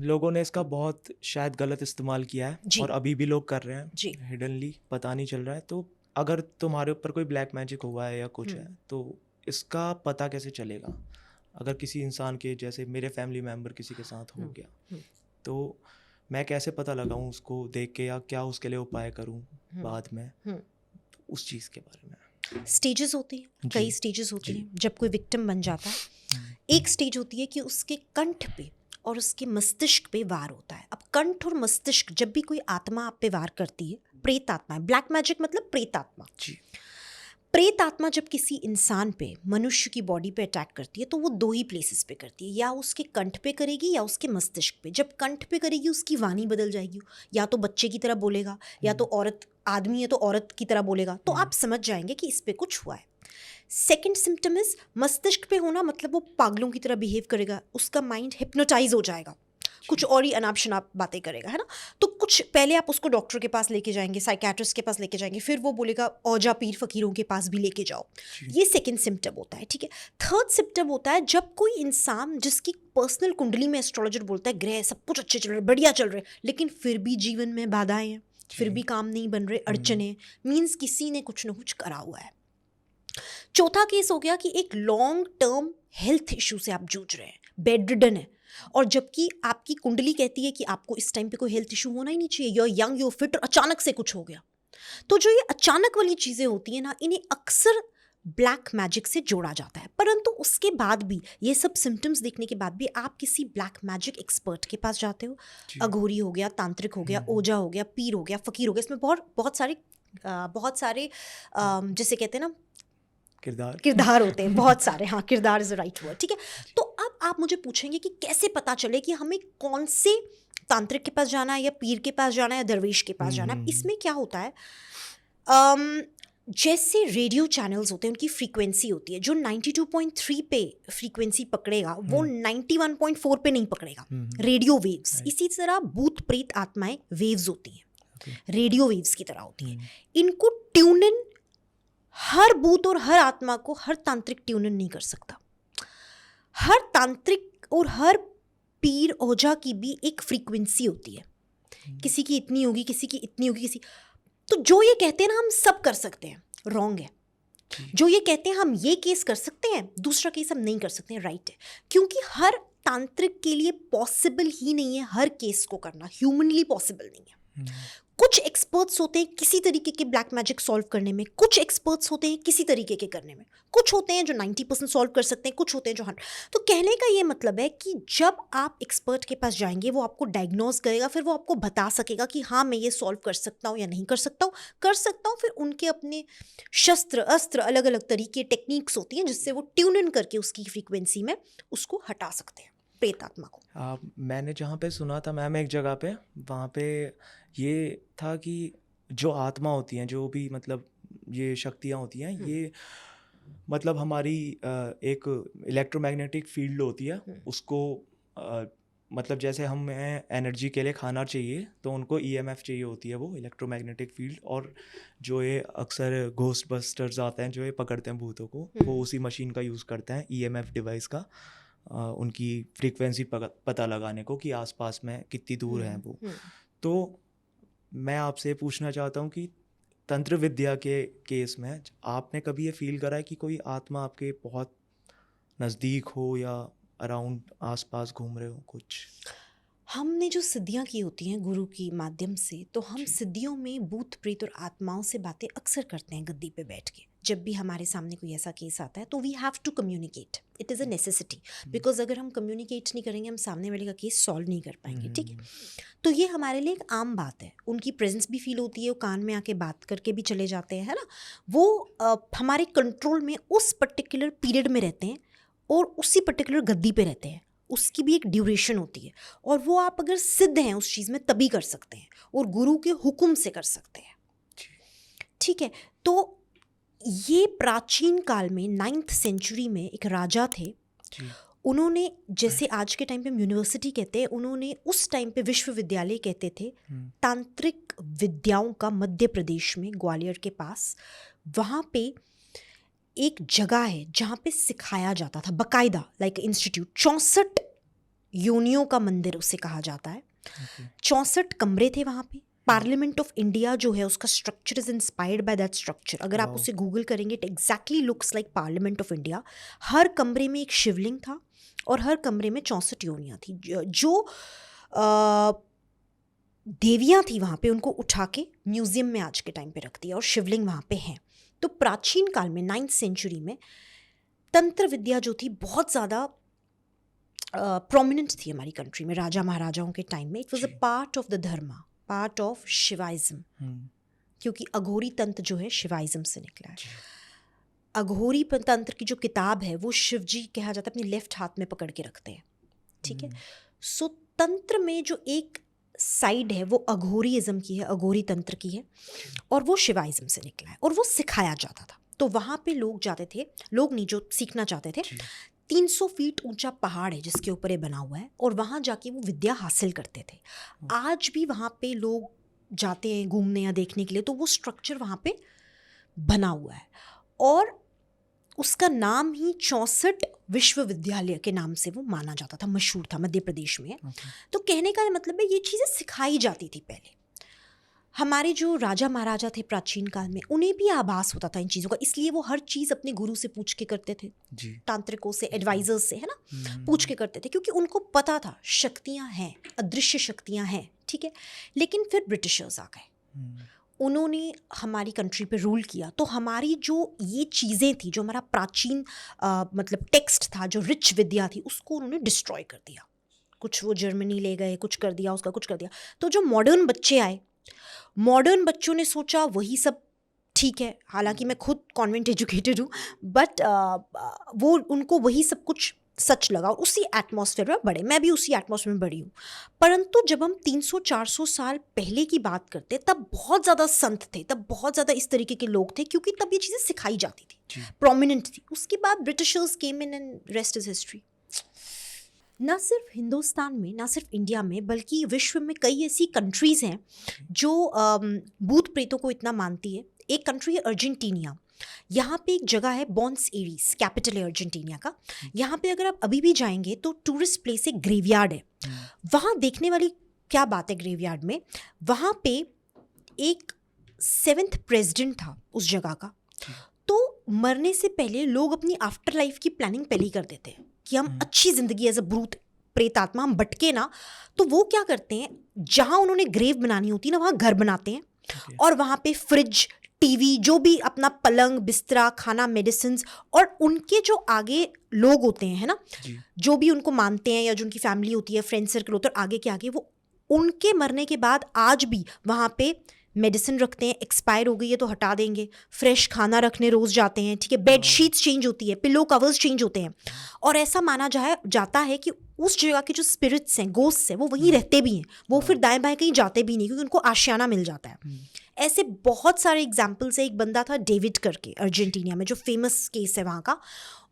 Speaker 1: लोगों ने इसका बहुत शायद गलत इस्तेमाल किया है
Speaker 2: जी
Speaker 1: और अभी भी लोग कर रहे हैं
Speaker 2: जी.
Speaker 1: हिडनली, पता नहीं चल रहा है. तो अगर तुम्हारे ऊपर कोई ब्लैक मैजिक हुआ है या कुछ है तो इसका पता कैसे चलेगा? अगर किसी इंसान के जैसे मेरे फैमिली मेम्बर किसी के साथ हो गया तो मैं कैसे पता लगाऊं उसको देख के, या क्या उसके लिए उपाय करूं बाद में? तो उस चीज़ के बारे में.
Speaker 2: स्टेजेस होते हैं,
Speaker 1: जी
Speaker 2: कई स्टेजेस होते
Speaker 1: जी.
Speaker 2: हैं जब कोई विक्टिम बन जाता है. एक स्टेज होती है कि उसके कंठ पे और उसके मस्तिष्क पे वार होता है. अब कंठ और मस्तिष्क, जब भी कोई आत्मा आप पे वार करती है, प्रेत आत्मा है. ब्लैक मैजिक मतलब प्रेत आत्मा.
Speaker 1: जी
Speaker 2: प्रेत आत्मा जब किसी इंसान पे, मनुष्य की बॉडी पे अटैक करती है तो वो 2 ही प्लेसेस पे करती है. या उसके कंठ पे करेगी या उसके मस्तिष्क पे. जब कंठ पे करेगी उसकी वाणी बदल जाएगी, या तो बच्चे की तरह बोलेगा, या तो औरत, आदमी है तो औरत की तरह बोलेगा. तो आप समझ जाएंगे कि इस पे कुछ हुआ है. सेकेंड सिम्टम इज मस्तिष्क पे होना, मतलब वो पागलों की तरह बिहेव करेगा, उसका माइंड हिप्नोटाइज हो जाएगा, कुछ और ही अनाप शनाप बातें करेगा, है ना. तो कुछ पहले आप उसको डॉक्टर के पास लेके जाएंगे, साइकेट्रिस्ट के पास लेके जाएंगे, फिर वो बोलेगा औजा पीर फकीरों के पास भी लेके जाओ. ये सेकंड सिम्टम होता है, ठीक है. थर्ड सिम्टम होता है जब कोई इंसान जिसकी पर्सनल कुंडली में एस्ट्रोलॉजर बोलता है ग्रह सब कुछ अच्छे चल रहे, बढ़िया चल रहे, लेकिन फिर भी जीवन में बाधाएं हैं, फिर भी काम नहीं बन रहे, अड़चने, मीन्स किसी ने कुछ ना कुछ करा हुआ है. चौथा केस हो गया कि एक लॉन्ग टर्म हेल्थ इशू से आप जूझ रहे हैं, बेड रिडन है, और जबकि आपकी कुंडली कहती है कि आपको इस टाइम पे कोई हेल्थ इशू होना ही नहीं चाहिए, यू यंग, यू फिट, और अचानक से कुछ हो गया. तो जो ये अचानक वाली चीज़ें होती हैं ना, इन्हें अक्सर ब्लैक मैजिक से जोड़ा जाता है. परंतु उसके बाद भी, ये सब सिम्टम्स देखने के बाद भी, आप किसी ब्लैक मैजिक एक्सपर्ट के पास जाते हो. अघोरी हो गया, तांत्रिक हो गया, ओझा हो गया, पीर हो गया, फकीर हो गया. इसमें बहुत सारे जैसे कहते हैं ना, किरदार होते हैं बहुत सारे. हाँ, किरदार इज द राइट वर्ड, ठीक है. तो अब आप मुझे पूछेंगे कि कैसे पता चले कि हमें कौन से तांत्रिक के पास जाना है, या पीर के पास जाना है, या दरवेश के पास जाना है. इसमें क्या होता है, जैसे रेडियो चैनल्स होते हैं, उनकी फ्रीक्वेंसी होती है. जो 92.3 पे फ्रीक्वेंसी पकड़ेगा वो 91.4 पे नहीं पकड़ेगा. Radio waves. इसी तरह भूत प्रेत आत्माएं वेव्स होती हैं, रेडियो वेव्स की तरह होती हैं. इनको ट्यून इन हर भूत और हर आत्मा को हर तांत्रिक ट्यून इन नहीं कर सकता. हर तांत्रिक और हर पीर ओझा की भी एक फ्रीक्वेंसी होती है. किसी की इतनी होगी, किसी की इतनी होगी, किसी. तो जो ये कहते हैं ना हम सब कर सकते हैं, रॉन्ग है. जो ये कहते हैं हम ये केस कर सकते हैं, दूसरा केस हम नहीं कर सकते हैं, राइट है. क्योंकि हर तांत्रिक के लिए पॉसिबल ही नहीं है हर केस को करना, ह्यूमनली पॉसिबल नहीं है. कुछ एक्सपर्ट्स होते हैं किसी तरीके के ब्लैक मैजिक सॉल्व करने में, कुछ एक्सपर्ट्स होते हैं किसी तरीके के करने में, कुछ होते हैं जो 90% सॉल्व कर सकते हैं, कुछ होते हैं जो 100. तो कहने का ये मतलब है कि जब आप एक्सपर्ट के पास जाएंगे, वो आपको डायग्नोज करेगा, फिर वो आपको बता सकेगा कि हाँ मैं ये सॉल्व कर सकता हूँ या नहीं कर सकता हूँ. फिर उनके अपने शस्त्र अस्त्र, अलग अलग तरीके, टेक्निक्स होती हैं जिससे वो ट्यून इन करके उसकी फ्रीक्वेंसी में उसको हटा सकते हैं, प्रेत आत्मा को.
Speaker 1: मैंने जहाँ पे सुना था मैम एक जगह पे, वहाँ पे ये था कि जो आत्मा होती हैं, जो भी मतलब ये शक्तियाँ होती हैं, ये मतलब हमारी एक इलेक्ट्रोमैग्नेटिक फील्ड होती है, उसको मतलब जैसे हमें एनर्जी के लिए खाना चाहिए तो उनको ईएमएफ चाहिए होती है, वो इलेक्ट्रोमैग्नेटिक फील्ड. और जो ये अक्सर घोस्ट बस्टर्स आते हैं जो ये पकड़ते हैं भूतों को, वो उसी मशीन का यूज़ करते हैं, ईएमएफ डिवाइस का, उनकी फ्रीक्वेंसी पता लगाने को कि आसपास में कितनी दूर हैं वो. तो मैं आपसे पूछना चाहता हूँ कि तंत्र विद्या के केस में आपने कभी ये फील करा है कि कोई आत्मा आपके बहुत नज़दीक हो या अराउंड आसपास घूम रहे हो कुछ?
Speaker 2: हमने जो सिद्धियाँ की होती हैं गुरु की माध्यम से, तो हम
Speaker 1: जी।
Speaker 2: सिद्धियों में भूत प्रेत और आत्माओं से बातें अक्सर करते हैं गद्दी पे बैठ के। जब भी हमारे सामने कोई ऐसा केस आता है तो we have to communicate, it is a necessity, because अगर हम कम्युनिकेट नहीं करेंगे हम सामने वाले का केस सॉल्व नहीं कर पाएंगे, ठीक है। तो ये हमारे लिए एक आम बात है, उनकी प्रेजेंस भी फील होती है, वो कान में आके बात करके भी चले जाते हैं, है ना। वो हमारे कंट्रोल में उस पर्टिकुलर पीरियड में रहते हैं और उसी पर्टिकुलर गद्दी पे रहते हैं, उसकी भी एक ड्यूरेशन होती है, और वो आप अगर सिद्ध हैं उस चीज़ में तभी कर सकते हैं और गुरु के हुक्म से कर सकते हैं, ठीक है। तो ये प्राचीन काल में 9th सेंचुरी में एक राजा थे,
Speaker 1: जी।
Speaker 2: उन्होंने, जैसे आज के टाइम पे हम यूनिवर्सिटी कहते हैं, उन्होंने उस टाइम पे विश्वविद्यालय कहते थे, तांत्रिक विद्याओं का मध्य प्रदेश में ग्वालियर के पास, वहाँ पे एक जगह है जहाँ पे सिखाया जाता था बकायदा, लाइक इंस्टीट्यूट। 64 योनियों का मंदिर उसे कहा जाता है। 64 कमरे थे वहाँ पे। पार्लियामेंट ऑफ इंडिया जो है उसका structure is inspired by that structure. अगर आप
Speaker 1: Wow.
Speaker 2: उसे गूगल करेंगे it exactly looks like Parliament of India. हर कमरे में एक शिवलिंग था और हर कमरे में 64 योनियाँ थी। जो देवियाँ थी वहाँ पे, उनको उठा के म्यूजियम में आज के टाइम पे रख दिया और शिवलिंग वहाँ पे हैं। तो प्राचीन काल में 9th सेंचुरी में तंत्र विद्या जो थी बहुत ज़्यादा प्रोमिनेंट थी हमारी कंट्री में, राजा महाराजाओं के टाइम में। It was a part of the dharma, part of Shaivism, क्योंकि अघोरी तंत्र जो है शिवाइज्म से निकला है। अघोरी तंत्र की जो किताब है वो शिवजी कहा जाता है अपने लेफ्ट हाथ में पकड़ के रखते हैं, ठीक है। सो तंत्र में जो एक साइड है वो अघोरीइज्म की है, अघोरी तंत्र की है, और वो शिवाइज्म से निकला है और वो सिखाया जाता था। तो वहाँ पे लोग जाते थे, लोग नहीं, जो सीखना चाहते थे। 300 फीट ऊंचा पहाड़ है जिसके ऊपर ये बना हुआ है, और वहाँ जाके वो विद्या हासिल करते थे। आज भी वहाँ पे लोग जाते हैं घूमने या देखने के लिए, तो वो स्ट्रक्चर वहाँ पे बना हुआ है और उसका नाम ही 64 विश्वविद्यालय के नाम से वो माना जाता था, मशहूर था, मध्य प्रदेश में। तो कहने का मतलब है ये चीज़ें सिखाई जाती थी पहले। हमारे जो राजा महाराजा थे प्राचीन काल में, उन्हें भी आभास होता था इन चीज़ों का, इसलिए वो हर चीज़ अपने गुरु से पूछ के करते थे, तांत्रिकों से, एडवाइजर्स से, है ना, पूछ के करते थे, क्योंकि उनको पता था शक्तियाँ हैं, अदृश्य शक्तियाँ हैं, ठीक है। लेकिन फिर ब्रिटिशर्स आ गए, उन्होंने हमारी कंट्री पे रूल किया, तो हमारी जो ये चीज़ें थी, जो हमारा प्राचीन मतलब टेक्स्ट था, जो रिच विद्या थी, उसको उन्होंने डिस्ट्रॉय कर दिया। कुछ वो जर्मनी ले गए, कुछ कर दिया, उसका कुछ कर दिया। तो जो मॉडर्न बच्चे आए, मॉडर्न बच्चों ने सोचा वही सब ठीक है, हालांकि मैं खुद कॉन्वेंट एजुकेटेड हूँ, बट वो उनको वही सब कुछ सच लगा और उसी एटमॉस्फेयर में बढ़े। मैं भी उसी एटमॉस्फेयर में बढ़ी हूँ। परंतु जब हम 300-400 साल पहले की बात करते, तब बहुत ज़्यादा संत थे, तब बहुत ज़्यादा इस तरीके के लोग थे, क्योंकि तब ये चीज़ें सिखाई जाती थी, प्रोमिनेंट थी। उसके बाद Britishers came in and rest is history. ना सिर्फ हिंदुस्तान में, ना सिर्फ इंडिया में, बल्कि विश्व में कई ऐसी कंट्रीज़ हैं जो भूत प्रेतों को इतना मानती है। एक कंट्री है अर्जेंटीनिया। यहाँ पे एक जगह है बॉन्स एरीज, कैपिटल है अर्जेंटीनिया का। यहाँ पे अगर आप अभी भी जाएंगे तो टूरिस्ट प्लेस है, ग्रेवयार्ड है। वहाँ देखने वाली क्या बात है ग्रेवयार्ड में, वहाँ पे एक 7th प्रेसिडेंट था उस जगह का। तो मरने से पहले लोग अपनी आफ्टर लाइफ की प्लानिंग पहले ही कर देते हैं कि हम अच्छी ज़िंदगी एज अ भूत प्रेत आत्मा हम भटके ना। तो वो क्या करते हैं, जहाँ उन्होंने ग्रेव बनानी होती है ना, वहाँ घर बनाते हैं और वहाँ पे फ्रिज, टीवी, जो भी अपना पलंग, बिस्तरा, खाना, मेडिसिन, और उनके जो आगे लोग होते हैं, है ना, जो भी उनको मानते हैं या जो उनकी फैमिली होती है, फ्रेंड सर्कल होता है, आगे के आगे वो उनके मरने के बाद आज भी वहाँ पे मेडिसिन रखते हैं। एक्सपायर हो गई है तो हटा देंगे, फ्रेश खाना रखने रोज़ जाते हैं, ठीक है। बेड शीट्स चेंज होती है, पिलो कवर्स चेंज होते हैं, और ऐसा माना जाता है कि उस जगह के जो स्पिरिट्स हैं, गोस्ट्स हैं, वो वहीं रहते भी हैं। वो फिर दाएं बाएं कहीं जाते भी नहीं, क्योंकि उनको आशियाना मिल जाता है। ऐसे बहुत सारे एग्जाम्पल्स है। एक बंदा था डेविड करके अर्जेंटीना में, जो फेमस केस है वहाँ का।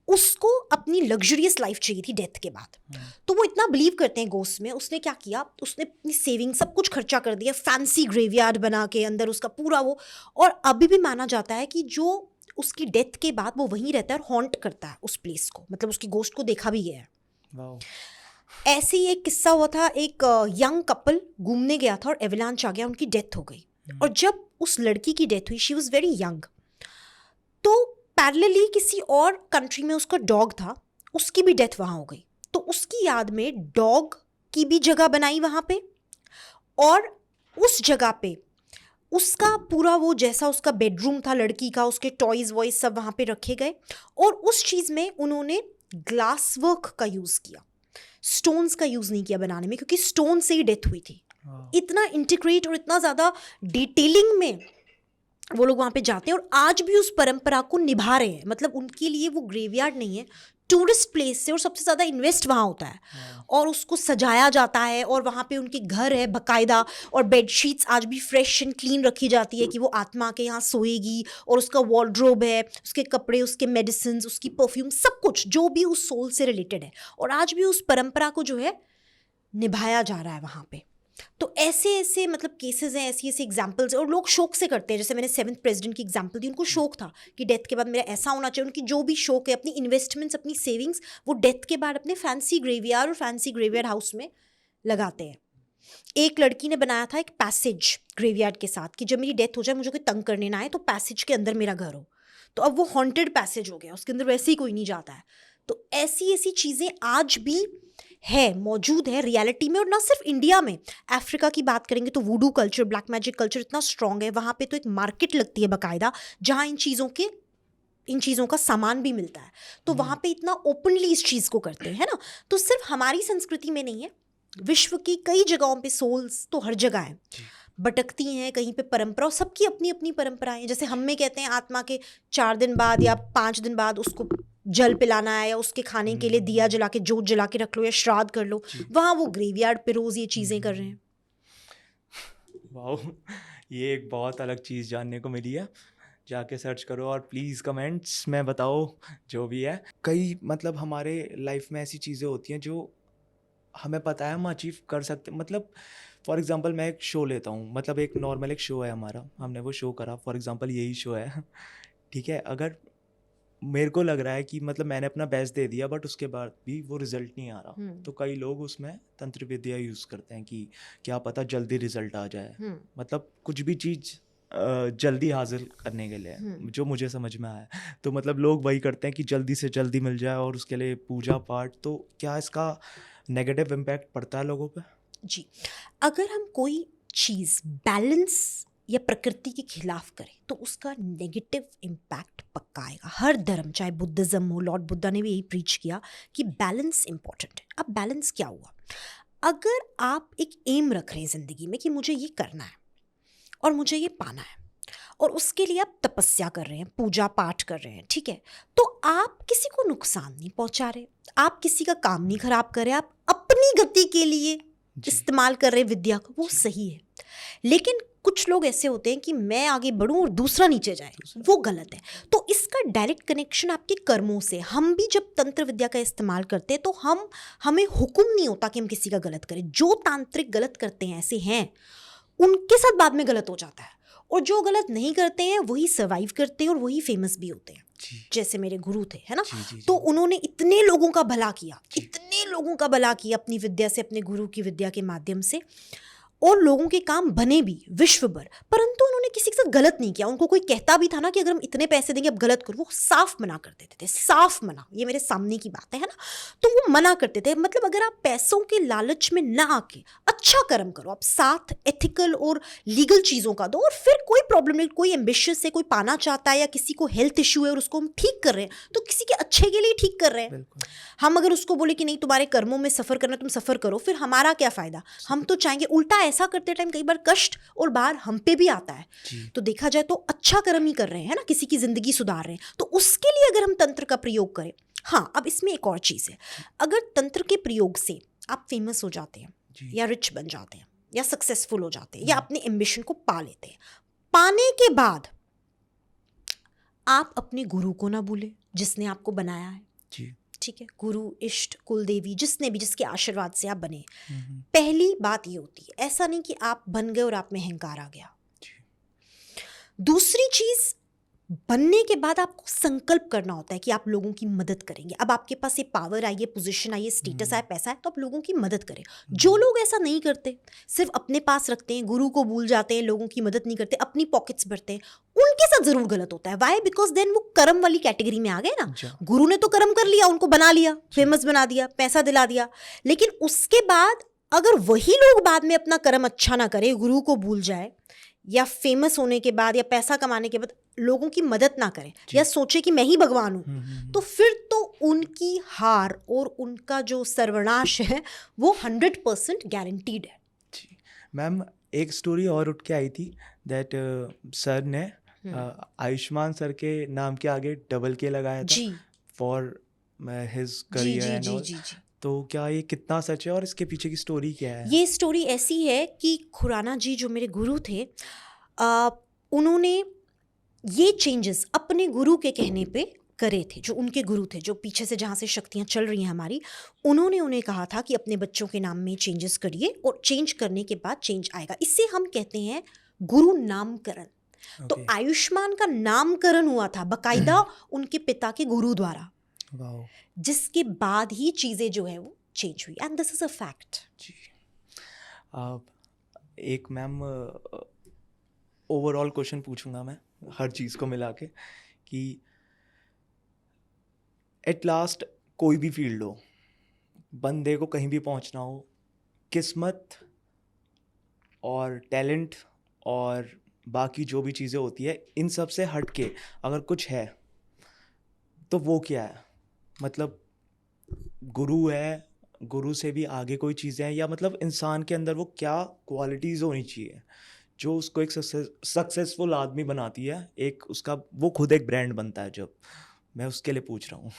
Speaker 2: उसको अपनी लग्जरियस लाइफ चाहिए थी डेथ के बाद, तो वो इतना बिलीव करते हैं गोस्ट में। उसने क्या किया, उसने अपनी सेविंग सब कुछ खर्चा कर दिया, फैंसी ग्रेवयार्ड बना के अंदर उसका पूरा वो, और अभी भी माना जाता है कि जो उसकी डेथ के बाद वो वहीं रहता है और हॉन्ट करता है उस प्लेस को, मतलब उसकी गोस्ट को देखा भी गया है। ऐसे ही एक किस्सा हुआ था, एक यंग कपल घूमने गया था और एवलांच आ गया, उनकी डेथ हो गई। और जब उस लड़की की डेथ हुई, शी वॉज वेरी यंग, तो पैरेलली किसी और कंट्री में उसका डॉग था, उसकी भी डेथ वहाँ हो गई, तो उसकी याद में डॉग की भी जगह बनाई वहाँ पे, और उस जगह पे उसका पूरा वो जैसा उसका बेडरूम था लड़की का, उसके टॉयज वॉयज सब वहाँ पे रखे गए, और उस चीज़ में उन्होंने ग्लास वर्क का यूज़ किया, स्टोन्स का यूज़ नहीं किया बनाने में, क्योंकि स्टोन से ही डेथ हुई थी। इतना इंटीग्रेट और इतना ज़्यादा डिटेलिंग में वो लोग वहाँ पे जाते हैं, और आज भी उस परंपरा को निभा रहे हैं। मतलब उनके लिए वो ग्रेवयार्ड नहीं है, टूरिस्ट प्लेस है, और सबसे ज़्यादा इन्वेस्ट वहाँ होता है, और उसको सजाया जाता है, और वहाँ पे उनके घर है बकायदा, और बेडशीट्स आज भी फ्रेश एंड क्लीन रखी जाती है कि वो आत्मा के यहाँ सोएगी, और उसका वॉर्डरोब है, उसके कपड़े, उसके मेडिसिन, उसकी परफ्यूम, सब कुछ जो भी उस सोल से रिलेटेड है, और आज भी उस परंपरा को जो है निभाया जा रहा है वहाँ पे। तो ऐसे ऐसे मतलब केसेस हैं, ऐसी ऐसी एग्जाम्पल्स हैं, और लोग शौक से करते हैं। जैसे मैंने 7th प्रेसिडेंट की एग्जाम्पल दी, उनको शौक था कि डेथ के बाद मेरा ऐसा होना चाहिए। उनकी जो भी शौक है, अपनी इन्वेस्टमेंट्स, अपनी सेविंग्स, वो डेथ के बाद अपने फैंसी ग्रेवयार्ड और फैंसी ग्रेवयार्ड हाउस में लगाते हैं। एक लड़की ने बनाया था एक पैसेज ग्रेवयार्ड के साथ कि जब मेरी डेथ हो जाए, मुझे कोई तंग करने ना आए, तो पैसेज के अंदर मेरा घर हो। तो अब वो हॉन्टेड पैसेज हो गया, उसके अंदर वैसे ही कोई नहीं जाता है। तो ऐसी ऐसी चीज़ें आज भी है, मौजूद है रियलिटी में, और ना सिर्फ इंडिया में। अफ्रीका की बात करेंगे तो वुडू कल्चर, ब्लैक मैजिक कल्चर इतना स्ट्रांग है वहाँ पे, तो एक मार्केट लगती है बाकायदा, जहाँ इन चीज़ों का सामान भी मिलता है। तो वहाँ पे इतना ओपनली इस चीज़ को करते हैं, है ना। तो सिर्फ हमारी संस्कृति में नहीं है, विश्व की कई जगहों पे सोल्स तो हर जगह है, भटकती हैं कहीं पे परंपरा, और सबकी अपनी अपनी परंपराएं हैं। जैसे हम में कहते हैं आत्मा के 4 दिन बाद या 5 दिन बाद उसको जल पिलाना है, या उसके खाने के लिए दिया जला के, जोत जला के रख लो, या श्राद्ध कर लो। वहाँ वो ग्रेवयार्ड पे रोज ये चीज़ें कर रहे हैं।
Speaker 1: वाओ, ये एक बहुत अलग चीज़ जानने को मिली है। जाके सर्च करो, और प्लीज़ कमेंट्स में बताओ जो भी है। कई मतलब हमारे लाइफ में ऐसी चीज़ें होती हैं जो हमें पता है हम अचीव कर सकते। मतलब फॉर एग्जांपल मैं एक शो लेता हूँ, मतलब एक नॉर्मल एक शो है हमारा, हमने वो शो करा, फॉर एग्जांपल यही शो है ठीक है। अगर मेरे को लग रहा है कि मतलब मैंने अपना बेस्ट दे दिया, बट उसके बाद भी वो रिजल्ट नहीं आ रहा, तो कई लोग उसमें तंत्र विद्या यूज़ करते हैं कि क्या पता जल्दी रिजल्ट आ जाए। मतलब कुछ भी चीज़ जल्दी हासिल करने के लिए, जो मुझे समझ में आया, तो मतलब लोग वही करते हैं कि जल्दी से जल्दी मिल जाए, और उसके लिए पूजा पाठ। तो क्या इसका नेगेटिव इम्पैक्ट पड़ता है लोगों पे?
Speaker 2: जी, अगर हम कोई चीज़ बैलेंस या प्रकृति के खिलाफ करें तो उसका नेगेटिव इम्पैक्ट पक्का आएगा। हर धर्म, चाहे बुद्धिज़्म हो, लॉर्ड बुद्धा ने भी यही प्रीच किया कि बैलेंस इंपॉर्टेंट है। अब बैलेंस क्या हुआ? अगर आप एक एम रख रहे हैं ज़िंदगी में कि मुझे ये करना है और मुझे ये पाना है, और उसके लिए आप तपस्या कर रहे हैं, पूजा पाठ कर रहे हैं, ठीक है, तो आप किसी को नुकसान नहीं पहुंचा रहे, आप किसी का काम नहीं खराब कर रहे, आप अपनी गति के लिए इस्तेमाल कर रहे हैं विद्या को, वो सही है। लेकिन कुछ लोग ऐसे होते हैं कि मैं आगे बढ़ूं और दूसरा नीचे जाए, वो गलत है। तो इसका डायरेक्ट कनेक्शन आपके कर्मों से। हम भी जब तंत्र विद्या का इस्तेमाल करते हैं तो हमें हुक्म नहीं होता कि हम किसी का गलत करें। जो तांत्रिक गलत करते हैं, ऐसे हैं, उनके साथ बाद में गलत हो जाता है, और जो गलत नहीं करते हैं वही सर्वाइव करते हैं और वही फेमस भी होते हैं। जैसे मेरे गुरु थे, है ना, तो उन्होंने इतने लोगों का भला किया, इतने लोगों का भला किया अपनी विद्या से, अपने गुरु की विद्या के माध्यम से, और लोगों के काम बने भी विश्व भर। परंतु उन्होंने किसी के साथ गलत नहीं किया। उनको कोई कहता भी था ना कि अगर हम इतने पैसे देंगे अब गलत करो, वो साफ मना कर देते थे, साफ मना। ये मेरे सामने की बात है ना, तो वो मना करते थे। मतलब अगर आप पैसों के लालच में ना आके अच्छा कर्म करो, आप साथ एथिकल और लीगल चीज़ों का दो, और फिर कोई प्रॉब्लम नहीं। कोई एम्बिशियस है, कोई पाना चाहता है, या किसी को हेल्थ इशू है और उसको हम ठीक कर रहे हैं, तो किसी के अच्छे के लिए ठीक कर रहे हैं। हम अगर उसको बोले कि नहीं तुम्हारे कर्मों में सफ़र करना, तुम सफ़र करो, फिर हमारा क्या फ़ायदा? हम तो चाहेंगे उल्टा। ऐसा करते टाइम कई बार कष्ट और बाहर हम पे भी आता है। तो देखा जाए तो अच्छा कर्म ही कर रहे हैं, है ना, किसी की ज़िंदगी सुधार रहे हैं। तो उसके लिए अगर हम तंत्र का प्रयोग करें। हाँ, अब इसमें एक और चीज़ है, अगर तंत्र के प्रयोग से आप फेमस हो जाते हैं, या रिच बन जाते हैं, या सक्सेसफुल हो जाते हैं, या अपने एम्बिशन को पा लेते हैं, पाने के बाद आप अपने गुरु को ना भूले जिसने आपको बनाया है। ठीक है, गुरु, इष्ट, कुल देवी, जिसने भी, जिसके आशीर्वाद से आप बने। पहली बात ये होती है, ऐसा नहीं कि आप बन गए और आप में अहंकार आ गया। दूसरी चीज, बनने के बाद आपको संकल्प करना होता है कि आप लोगों की मदद करेंगे। अब आपके पास ये पावर आई है, पोजीशन आई है, स्टेटस आया, पैसा है, तो आप लोगों की मदद करें। जो लोग ऐसा नहीं करते, सिर्फ अपने पास रखते हैं, गुरु को भूल जाते हैं, लोगों की मदद नहीं करते, अपनी पॉकेट्स भरते हैं, उनके साथ जरूर गलत होता है. वाई? बिकॉज देन वो कर्म वाली कैटेगरी में आ गए ना.
Speaker 1: अच्छा.
Speaker 2: गुरु ने तो कर्म कर लिया, उनको बना लिया, फेमस बना दिया, पैसा दिला दिया, लेकिन उसके बाद अगर वही लोग बाद में अपना कर्म अच्छा ना करे, गुरु को भूल जाए, या फेमस होने के बाद या पैसा कमाने के बाद लोगों की मदद ना करें, या सोचे कि मैं ही भगवान हूँ, तो फिर तो उनकी हार और उनका जो सर्वनाश है वो 100% गारंटीड है.
Speaker 1: जी मैम, एक स्टोरी और उठ के आई थी दैट सर ने आयुष्मान सर के नाम के आगे डबल के लगाया था
Speaker 2: जी
Speaker 1: फॉर हिज
Speaker 2: जी
Speaker 1: करियर
Speaker 2: जी
Speaker 1: एंड
Speaker 2: जी
Speaker 1: ऑल.
Speaker 2: जी जी.
Speaker 1: तो क्या ये कितना सच है और इसके पीछे की स्टोरी क्या है?
Speaker 2: ये स्टोरी ऐसी है कि खुराना जी जो मेरे गुरु थे, उन्होंने ये चेंजेस अपने गुरु के कहने पे करे थे. जो उनके गुरु थे, जो पीछे से जहाँ से शक्तियाँ चल रही हैं हमारी, उन्होंने उन्हें कहा था कि अपने बच्चों के नाम में चेंजेस करिए और चेंज करने के बाद चेंज आएगा. इससे हम कहते हैं गुरु नामकरण. तो
Speaker 1: ओके.
Speaker 2: आयुष्मान का नामकरण हुआ था बकायदा उनके पिता के गुरु द्वारा,
Speaker 1: वाओ.
Speaker 2: जिसके बाद ही चीज़ें जो है वो चेंज हुई. And this is a fact.
Speaker 1: जी. एक मैम ओवरऑल क्वेश्चन पूछूंगा मैं हर चीज़ को मिला के कि एट लास्ट कोई भी फील्ड हो, बंदे को कहीं भी पहुंचना हो, किस्मत और टैलेंट और बाकी जो भी चीज़ें होती है, इन सब से हट के अगर कुछ है तो वो क्या है? मतलब गुरु है, गुरु से भी आगे कोई चीज़ें हैं, या मतलब इंसान के अंदर वो क्या क्वालिटीज़ होनी चाहिए जो उसको एक सक्सेसफुल आदमी बनाती है, एक उसका वो खुद एक ब्रांड बनता है. जब मैं उसके लिए पूछ रहा हूँ.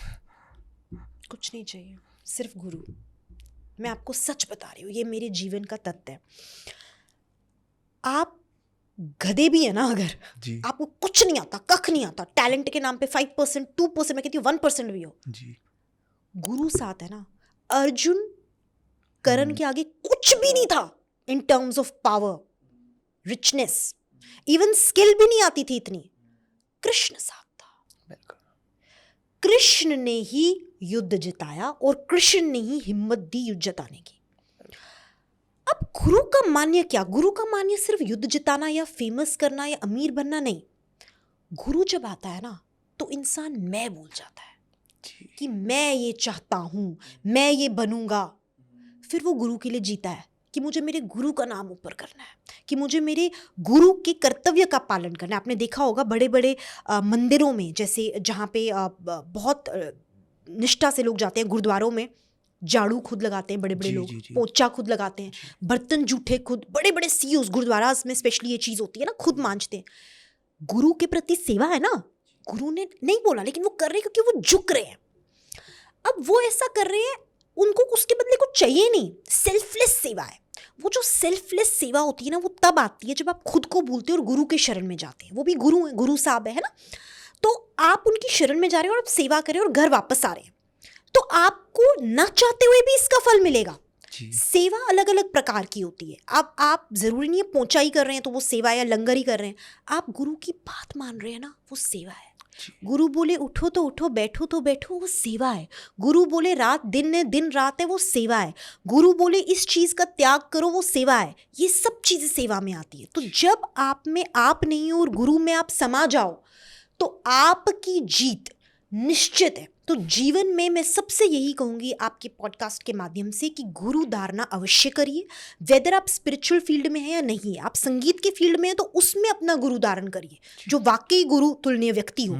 Speaker 2: कुछ नहीं चाहिए, सिर्फ गुरु. मैं आपको सच बता रही हूँ, ये मेरे जीवन का तथ्य है. आप गधे भी है ना, अगर
Speaker 1: जी
Speaker 2: आपको कुछ नहीं आता, कख नहीं आता, टैलेंट के नाम पे 5%, 2%, मैं कहती हूँ 1% भी हो,
Speaker 1: जी.
Speaker 2: गुरु साथ है ना. अर्जुन करण के आगे कुछ भी नहीं था in terms of power, richness, even skill भी नहीं आती थी इतनी. कृष्ण साथ था.
Speaker 1: बिल्कुल.
Speaker 2: कृष्ण ने ही युद्ध जिताया और कृष्ण ने ही हिम्मत दी युद्ध जिताने की. अब गुरु का मान्य क्या? गुरु का मान्य सिर्फ युद्ध जिताना या फेमस करना या अमीर बनना नहीं. गुरु जब आता है ना तो इंसान मैं भूल जाता है
Speaker 1: जी.
Speaker 2: कि मैं ये चाहता हूं, मैं ये बनूंगा. फिर वो गुरु के लिए जीता है कि मुझे मेरे गुरु का नाम ऊपर करना है, कि मुझे मेरे गुरु के कर्तव्य का पालन करना है. आपने देखा होगा बड़े बड़े मंदिरों में, जैसे जहाँ पे बहुत निष्ठा से लोग जाते हैं, गुरुद्वारों में झाड़ू खुद लगाते हैं बड़े बड़े
Speaker 1: जी,
Speaker 2: लोग,
Speaker 1: जी, जी.
Speaker 2: पोछा खुद लगाते हैं, बर्तन जूठे खुद, बड़े बड़े सीईओज गुरुद्वारा में स्पेशली ये चीज़ होती है ना, खुद मांजते हैं. गुरु के प्रति सेवा है ना. गुरु ने नहीं बोला, लेकिन वो कर रहे हैं क्योंकि वो झुक रहे हैं. अब वो ऐसा कर रहे हैं, उनको उसके बदले कुछ चाहिए नहीं. सेल्फलेस सेवा है. वो जो सेल्फलेस सेवा होती है ना, वो तब आती है जब आप खुद को भूलते हो और गुरु के शरण में जाते हैं. वो भी गुरु है, गुरु साहब है ना. तो आप उनकी शरण में जा रहे हो और आप सेवा कर रहे हो और घर वापस आ रहे हैं, तो आपको न चाहते हुए भी इसका फल मिलेगा.
Speaker 1: जी.
Speaker 2: सेवा अलग अलग प्रकार की होती है. आप जरूरी नहीं है पोंछा ही कर रहे हैं तो वो सेवा, या लंगर ही कर रहे हैं. आप गुरु की बात मान रहे हैं ना, वो सेवा है. गुरु बोले उठो तो उठो, बैठो तो बैठो, वो सेवा है. गुरु बोले रात दिन है, दिन रात है, वो सेवा है. गुरु बोले इस चीज का त्याग करो, वो सेवा है. ये सब चीजें सेवा में आती है. तो जब आप में आप नहीं हो और गुरु में आप समा जाओ तो आपकी जीत निश्चित है. तो जीवन में मैं सबसे यही कहूँगी आपके पॉडकास्ट के माध्यम से कि गुरु धारणा अवश्य करिए. वेदर आप स्पिरिचुअल फील्ड में हैं या नहीं है, आप संगीत के फील्ड में हैं तो उसमें अपना गुरु धारण करिए, जो वाकई गुरु तुल्य व्यक्ति हो.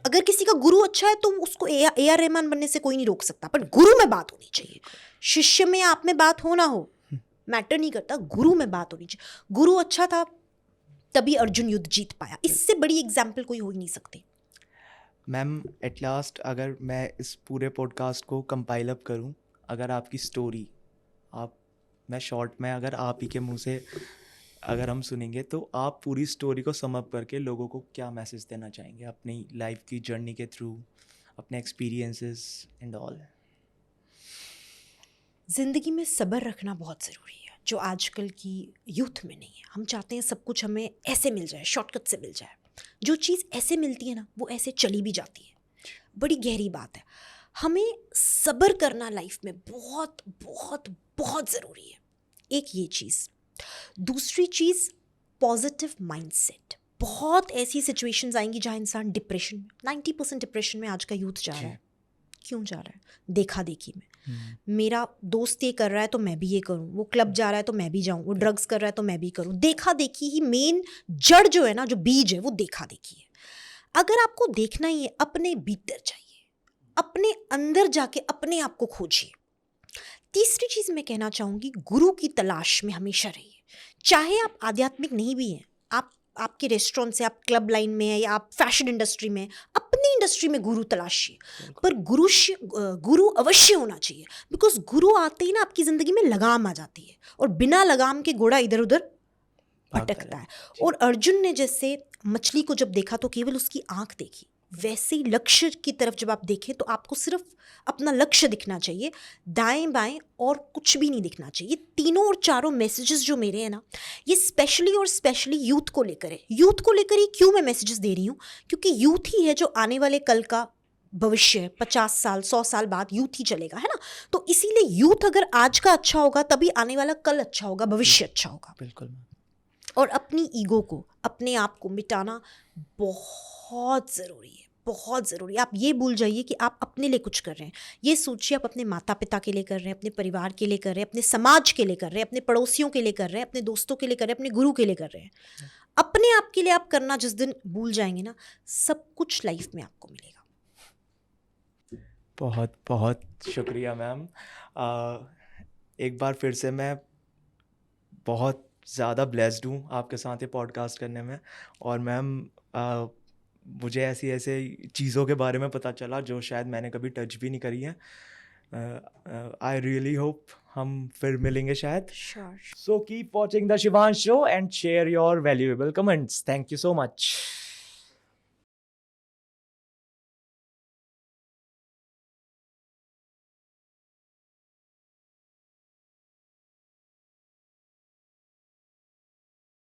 Speaker 2: अगर किसी का गुरु अच्छा है तो उसको AR रहमान बनने से कोई नहीं रोक सकता, पर गुरु में बात होनी चाहिए. शिष्य में आप में बात हो ना हो मैटर नहीं करता, गुरु में बात होनी चाहिए. गुरु अच्छा था तभी अर्जुन युद्ध जीत पाया. इससे बड़ी एग्जाम्पल कोई हो ही नहीं सकती.
Speaker 1: मैम एट लास्ट अगर मैं इस पूरे पॉडकास्ट को कंपाइल अप करूं, अगर आपकी स्टोरी मैं शॉर्ट में अगर आप ही के मुंह से अगर हम सुनेंगे, तो आप पूरी स्टोरी को सम अप करके लोगों को क्या मैसेज देना चाहेंगे अपनी लाइफ की जर्नी के थ्रू, अपने एक्सपीरियंसेस एंड ऑल?
Speaker 2: ज़िंदगी में सब्र रखना बहुत ज़रूरी है, जो आजकल की यूथ में नहीं है. हम चाहते हैं सब कुछ हमें ऐसे मिल जाए, शॉर्टकट से मिल जाए. जो चीज़ ऐसे मिलती है ना, वो ऐसे चली भी जाती है. बड़ी गहरी बात है. हमें सब्र करना लाइफ में बहुत बहुत बहुत ज़रूरी है. एक ये चीज़. दूसरी चीज़ पॉजिटिव माइंडसेट. बहुत ऐसी सिचुएशंस आएंगी जहाँ इंसान डिप्रेशन में, 90% डिप्रेशन में आज का यूथ जा रहा है। क्यों जा रहा है? देखा देखी में। मेरा दोस्त ये कर रहा है तो मैं भी ये करूं, वो क्लब जा रहा है तो मैं भी जाऊं, वो ड्रग्स कर रहा है तो मैं भी करूं। देखा देखी ही मेन जड़ जो है ना, जो बीज है, वो देखा देखी है। अगर आपको देखना ही है, अपने भीतर जाइए, अपने अंदर जाके अपने आप को खोजिए। तीसरी चीज़ मैं कहना चाहूँगी, गुरु की तलाश में हमेशा रहिए। चाहे आप आध्यात्मिक नहीं भी हैं, आपके रेस्टोरेंट से, आप क्लब लाइन में हैं या आप फैशन इंडस्ट्री में, अपनी इंडस्ट्री में गुरु तलाशिए। पर गुरु अवश्य होना चाहिए, बिकॉज गुरु आते ही ना आपकी ज़िंदगी में लगाम आ जाती है, और बिना लगाम के घोड़ा इधर उधर भटकता है। और अर्जुन ने जैसे मछली को जब देखा तो केवल उसकी आंख देखी, वैसे ही लक्ष्य की तरफ जब आप देखें तो आपको सिर्फ अपना लक्ष्य दिखना चाहिए, दाएं बाएं और कुछ भी नहीं दिखना चाहिए। तीनों और चारों मैसेजेस जो मेरे हैं ना, ये स्पेशली यूथ को लेकर है। यूथ को लेकर ही क्यों मैं मैसेजेस दे रही हूँ? क्योंकि यूथ ही है जो आने वाले कल का भविष्य है। 50 साल 100 साल बाद यूथ ही चलेगा, है ना? तो इसीलिए यूथ अगर आज का अच्छा होगा तभी आने वाला कल अच्छा होगा, भविष्य अच्छा होगा।
Speaker 1: बिल्कुल।
Speaker 2: और अपनी ईगो को, अपने आप को मिटाना बहुत ज़रूरी है, बहुत ज़रूरी है। आप ये भूल जाइए कि आप अपने लिए कुछ कर रहे हैं। ये सोचिए आप अपने माता पिता के लिए कर रहे हैं, अपने परिवार के लिए कर रहे हैं, अपने समाज के लिए कर रहे हैं, अपने पड़ोसियों के लिए कर रहे हैं, अपने दोस्तों के लिए कर रहे हैं, अपने गुरु के लिए कर रहे हैं। अपने आप के लिए आप करना जिस दिन भूल जाएंगे ना, सब कुछ लाइफ में आपको मिलेगा।
Speaker 1: बहुत बहुत शुक्रिया मैम। एक बार फिर से मैं बहुत ज़्यादा ब्लेस्ड हूँ आपके साथ ये पॉडकास्ट करने में। और मैम मुझे ऐसी ऐसे चीज़ों के बारे में पता चला जो शायद मैंने कभी टच भी नहीं करी है। आई रियली होप हम फिर मिलेंगे शायद।
Speaker 2: Sure.
Speaker 1: So keep watching the Shivansh Show and share your valuable comments. Thank you so much.